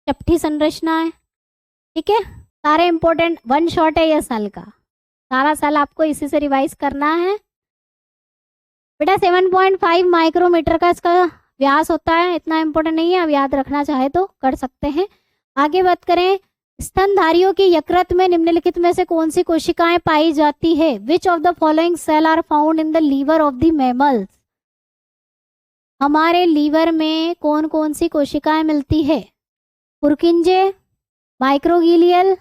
चपटी संरचना है। ठीक है, सारे इंपॉर्टेंट, वन शॉट है ये साल का, सारा साल आपको इसी से रिवाइज करना है बेटा। 7.5 माइक्रोमीटर का इसका व्यास होता है, इतना इंपॉर्टेंट नहीं है, अब याद रखना चाहे तो कर सकते हैं। आगे बात करें, स्तनधारियों की यकृत में निम्नलिखित में से कौन सी कोशिकाएं पाई जाती है। Which of the following cell are found in the liver of the mammals. हमारे लीवर में कौन कौन सी कोशिकाएं मिलती है, पुरकिंजे, माइक्रोगिलियल,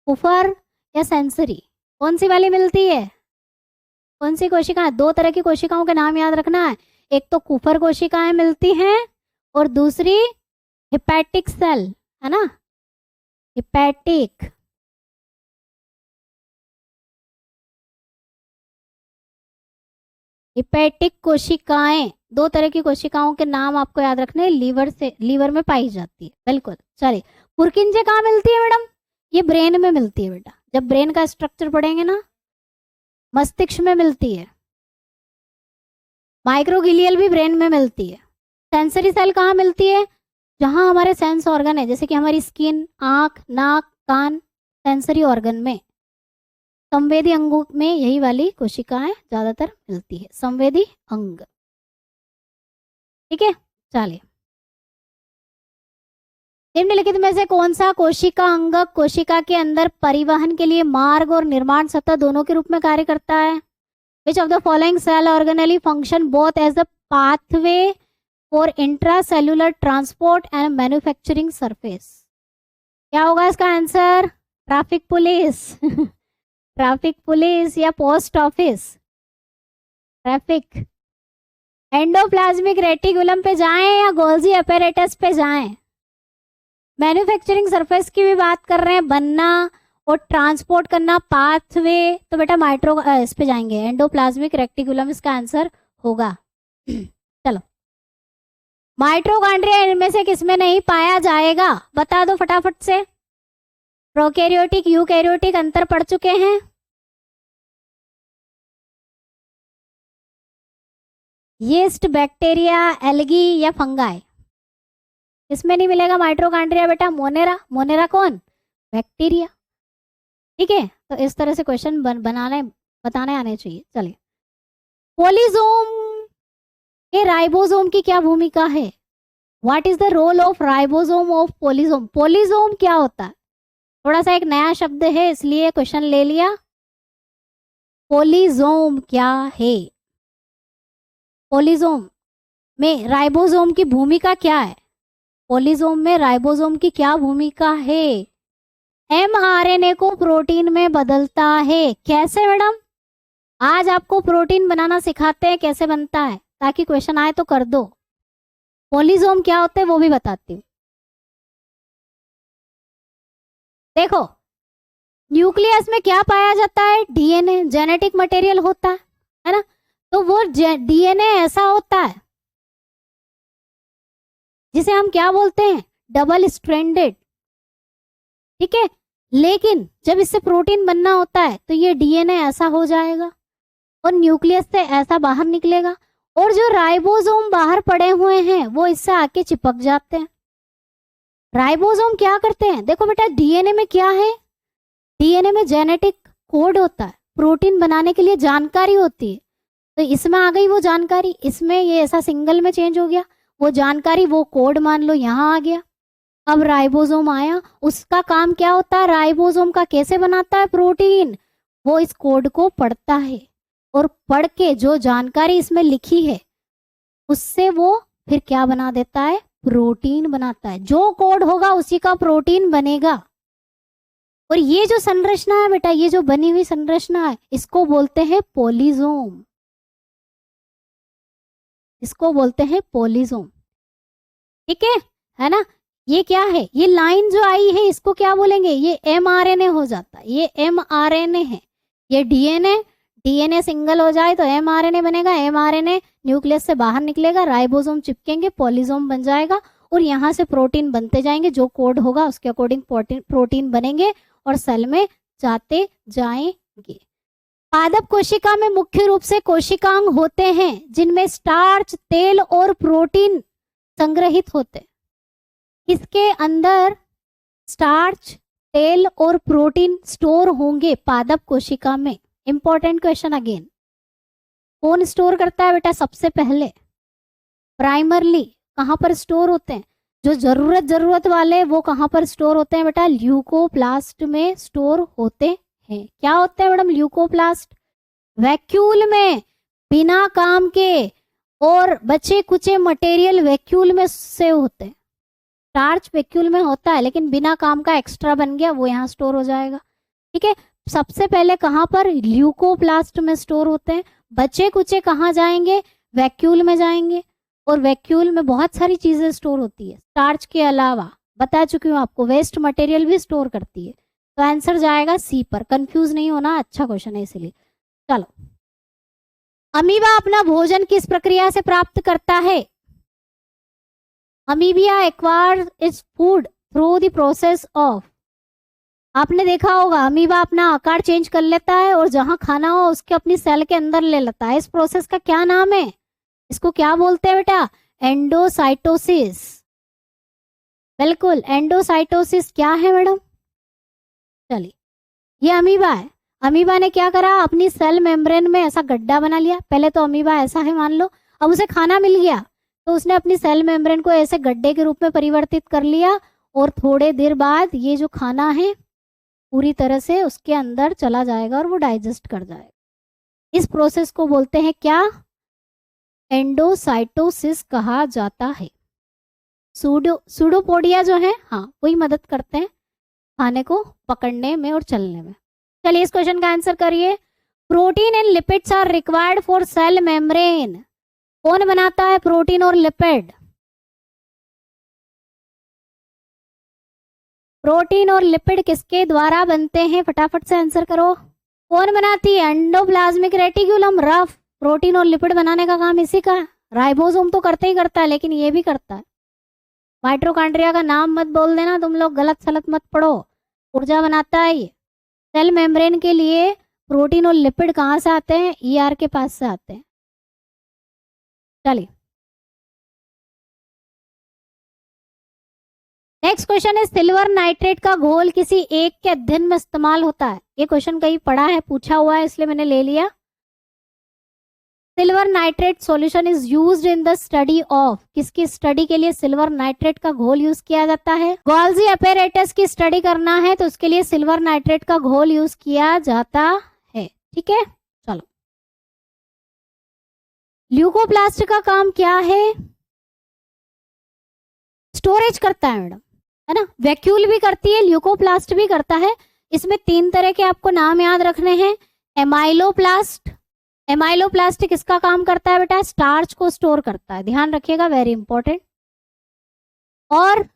कुफर या सेंसरी, कौन सी वाली मिलती है, कौन सी कोशिकाएं। 2 तरह की कोशिकाओं के नाम याद रखना है, एक तो कुफर कोशिकाएं मिलती हैं और दूसरी हिपैटिक सेल है ना, हिपैटिक कोशिकाएं। 2 तरह की कोशिकाओं के नाम आपको याद रखने, लीवर में पाई जाती है। बिल्कुल, चलिए। पुरकिंजे कहाँ मिलती है मैडम, ये ब्रेन में मिलती है बेटा। जब ब्रेन का स्ट्रक्चर पढ़ेंगे ना, मस्तिष्क में मिलती है। माइक्रोगिलियल भी ब्रेन में मिलती है। सेंसरी सेल कहाँ मिलती है, जहां हमारे सेंस ऑर्गन है, जैसे कि हमारी स्किन, आंख, नाक, कान, सेंसरी ऑर्गन में। संवेदी अंगों में यही वाली कोशिकाएं ज्यादातर मिलती है, संवेदी अंग। ठीक है, चलिए। निम्नलिखित में से कौन सा कोशिका अंगक कोशिका के अंदर परिवहन के लिए मार्ग और निर्माण सतह दोनों के रूप में कार्य करता है। Which of the following cell organelle function both as a pathway for intracellular transport and manufacturing surface. क्या होगा इसका answer, traffic police traffic police या post office, traffic. Endoplasmic reticulum पे जाएं या गोल्जी अपैरेटस पे जाएं। मैन्युफैक्चरिंग सरफेस की भी बात कर रहे हैं, बनना और ट्रांसपोर्ट करना पाथवे, तो बेटा माइट्रो इस पे जाएंगे, एंडोप्लाज्मिक रेक्टिकुलम इसका आंसर होगा। चलो, माइट्रोकॉन्ड्रिया इनमें से किसमें नहीं पाया जाएगा, बता दो फटाफट से। प्रोकैरियोटिक यूकैरियोटिक अंतर पढ़ चुके हैं। यीस्ट, बैक्टीरिया, एल्गी या फंगाई, इसमें नहीं मिलेगा माइट्रोकॉन्ड्रिया बेटा? मोनेरा, मोनेरा कौन? बैक्टीरिया। ठीक है, तो इस तरह से क्वेश्चन बनाने बताने आने चाहिए। चलिए, पोलिसोम के राइबोसोम की क्या भूमिका है? What is the role of ribosome of polysome? Polysome क्या होता है? थोड़ा सा एक नया शब्द है इसलिए क्वेश्चन ले लिया। पोलिसोम क्या है? पोलिसोम में राइबोसोम की भूमिका क्या है? पोलिसोम में राइबोसोम की क्या भूमिका है? एमआरएनए को प्रोटीन में बदलता है। कैसे मैडम? आज आपको प्रोटीन बनाना सिखाते हैं, कैसे बनता है, ताकि क्वेश्चन आए तो कर दो। पोलिसोम क्या होते हैं वो भी बताती हूँ। देखो, न्यूक्लियस में क्या पाया जाता है? डीएनए, जेनेटिक मटेरियल होता है ना? तो वो डीएनए ऐसा होता है जिसे हम क्या बोलते हैं? Double stranded. ठीक है, लेकिन जब इससे प्रोटीन बनना होता है तो ये डीएनए ऐसा हो जाएगा और न्यूक्लियस से ऐसा बाहर निकलेगा, और जो राइबोसोम बाहर पड़े हुए हैं वो इससे आके चिपक जाते हैं। राइबोसोम क्या करते हैं? देखो बेटा, डीएनए में क्या है? डीएनए में जेनेटिक कोड होता है, प्रोटीन बनाने के लिए जानकारी होती है। तो इसमें आ गई वो जानकारी, इसमें ये ऐसा सिंगल में चेंज हो गया, वो जानकारी, वो कोड मान लो यहाँ आ गया। अब राइबोसोम आया, उसका काम क्या होता है? राइबोसोम का कैसे बनाता है प्रोटीन? वो इस कोड को पढ़ता है और पढ़ के जो जानकारी इसमें लिखी है उससे वो फिर क्या बना देता है? प्रोटीन बनाता है। जो कोड होगा उसी का प्रोटीन बनेगा। और ये जो संरचना है बेटा, ये जो बनी हुई संरचना है, इसको बोलते हैं पोलिसोम। इसको बोलते हैं पोलिसोम। ठीक है ना? ये क्या है? ये लाइन जो आई है इसको क्या बोलेंगे? ये एमआरएनए हो जाता है। ये एमआरएनए है। ये डीएनए, डीएनए सिंगल हो जाए तो एमआरएनए बनेगा। एमआरएनए न्यूक्लियस से बाहर निकलेगा, राइबोसोम चिपकेंगे, पोलिसोम बन जाएगा और यहाँ से प्रोटीन बनते जाएंगे। जो कोड होगा उसके अकॉर्डिंग प्रोटीन बनेंगे और सेल में जाते जाएंगे। पादप कोशिका में मुख्य रूप से कोशिकांग होते हैं जिनमें स्टार्च, तेल और प्रोटीन संग्रहित होते हैं। इसके अंदर स्टार्च, तेल और प्रोटीन स्टोर होंगे पादप कोशिका में। इंपॉर्टेंट क्वेश्चन अगेन, कौन स्टोर करता है बेटा? सबसे पहले प्राइमरली कहाँ पर स्टोर होते हैं? जो जरूरत वाले वो कहाँ पर स्टोर होते हैं बेटा? ल्यूकोप्लास्ट में स्टोर होते हैं। क्या होते हैं मैडम? ल्यूकोप्लास्ट। वैक्यूल में बिना काम के और बचे कुचे मटेरियल वैक्यूल में सेव होते हैं। स्टार्च वैक्यूल में होता है लेकिन बिना काम का एक्स्ट्रा बन गया, वो यहाँ स्टोर हो जाएगा। ठीक है, सबसे पहले कहाँ पर? ल्यूकोप्लास्ट में स्टोर होते हैं। बचे कुचे कहाँ जाएंगे? वैक्यूल में जाएंगे। और वैक्यूल में बहुत सारी चीजें स्टोर होती है स्टार्च के अलावा, बता चुकी हूँ आपको। वेस्ट मटेरियल भी स्टोर करती है। तो आंसर जाएगा सी पर। कंफ्यूज नहीं होना, अच्छा क्वेश्चन है इसलिए। चलो, अमीबा अपना भोजन किस प्रक्रिया से प्राप्त करता है? Amoebae acquires its food through the process of, आपने देखा होगा अमीबा अपना आकार चेंज कर लेता है और जहां खाना हो उसके अपनी सेल के अंदर ले लेता है। इस प्रोसेस का क्या नाम है? इसको क्या बोलते हैं बेटा? एंडोसाइटोसिस। बिल्कुल, एंडोसाइटोसिस क्या है मैडम? चलिए, ये अमीबा है। अमीबा ने क्या करा? अपनी सेल मेम्ब्रेन में ऐसा गड्ढा बना लिया। पहले तो अमीबा ऐसा है मान लो, अब उसे खाना मिल गया तो उसने अपनी सेल मेम्ब्रेन को ऐसे गड्ढे के रूप में परिवर्तित कर लिया और थोड़े देर बाद ये जो खाना है पूरी तरह से उसके अंदर चला जाएगा और वो डाइजेस्ट कर जाएगा। इस प्रोसेस को बोलते हैं क्या? एंडोसाइटोसिस कहा जाता है। सूडोपोडिया जो है, हाँ, वही मदद करते हैं खाने को पकड़ने में और चलने में। चलिए इस क्वेश्चन का आंसर करिए। Protein and lipids are required for cell membrane. कौन बनाता है प्रोटीन और लिपिड? प्रोटीन और लिपिड किसके द्वारा बनते हैं? फटाफट से आंसर करो। कौन बनाती है? Endoplasmic reticulum. रफ प्रोटीन और लिपिड बनाने का काम इसी का है। राइबोसोम तो करते ही करता है, लेकिन ये भी करता है। माइटोकॉन्ड्रिया का नाम मत बोल देना तुम लोग, गलत सलत मत पढ़ो। ऊर्जा बनाता है ये। सेल मेम्ब्रेन के लिए प्रोटीन और लिपिड कहाँ से आते हैं? ईआर के पास से आते हैं। चलिए नेक्स्ट क्वेश्चन है, सिल्वर नाइट्रेट का घोल किसी एक के अध्ययन में इस्तेमाल होता है। ये क्वेश्चन कहीं पढ़ा है, पूछा हुआ है, इसलिए मैंने ले लिया। Silver nitrate solution is used in the study of, किसकी स्टडी के लिए सिल्वर नाइट्रेट का घोल यूज किया जाता है? गोल्जी अपैरेटस की स्टडी करना है तो उसके लिए सिल्वर नाइट्रेट का घोल यूज किया जाता है। ठीक है, चलो। ल्यूकोप्लास्ट का काम क्या है? स्टोरेज करता है मैडम, है ना। वैक्यूल भी करती है, ल्यूकोप्लास्ट भी करता है। इसमें 3 तरह के आपको नाम याद रखने हैं। एमाइलोप्लास्ट, एमाइलोप्लास्ट किसका काम करता है बेटा? स्टार्च को स्टोर करता है, ध्यान रखिएगा, वेरी इंपॉर्टेंट। और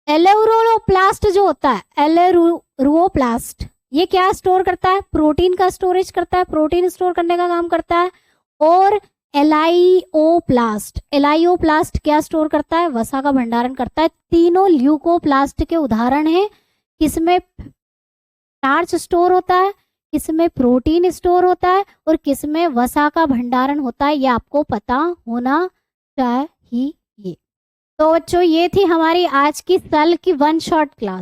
एलेरुओप्लास्ट जो होता है, एलेरुओप्लास्ट, ये क्या स्टोर करता है? प्रोटीन का स्टोरेज करता है, प्रोटीन स्टोर करने का काम करता है। और एलाइओप्लास्ट, एलाइओप्लास्ट क्या स्टोर करता है? वसा का भंडारण करता है। तीनों ल्यूकोप्लास्ट के उदाहरण हैं। किसमें स्टार्च स्टोर होता है, किसमें प्रोटीन स्टोर होता है, और किसमें वसा का भंडारण होता है। ये आपको पता होना चाहिए। तो बच्चों ये थी हमारी आज की सेल की 1 शॉर्ट क्लास।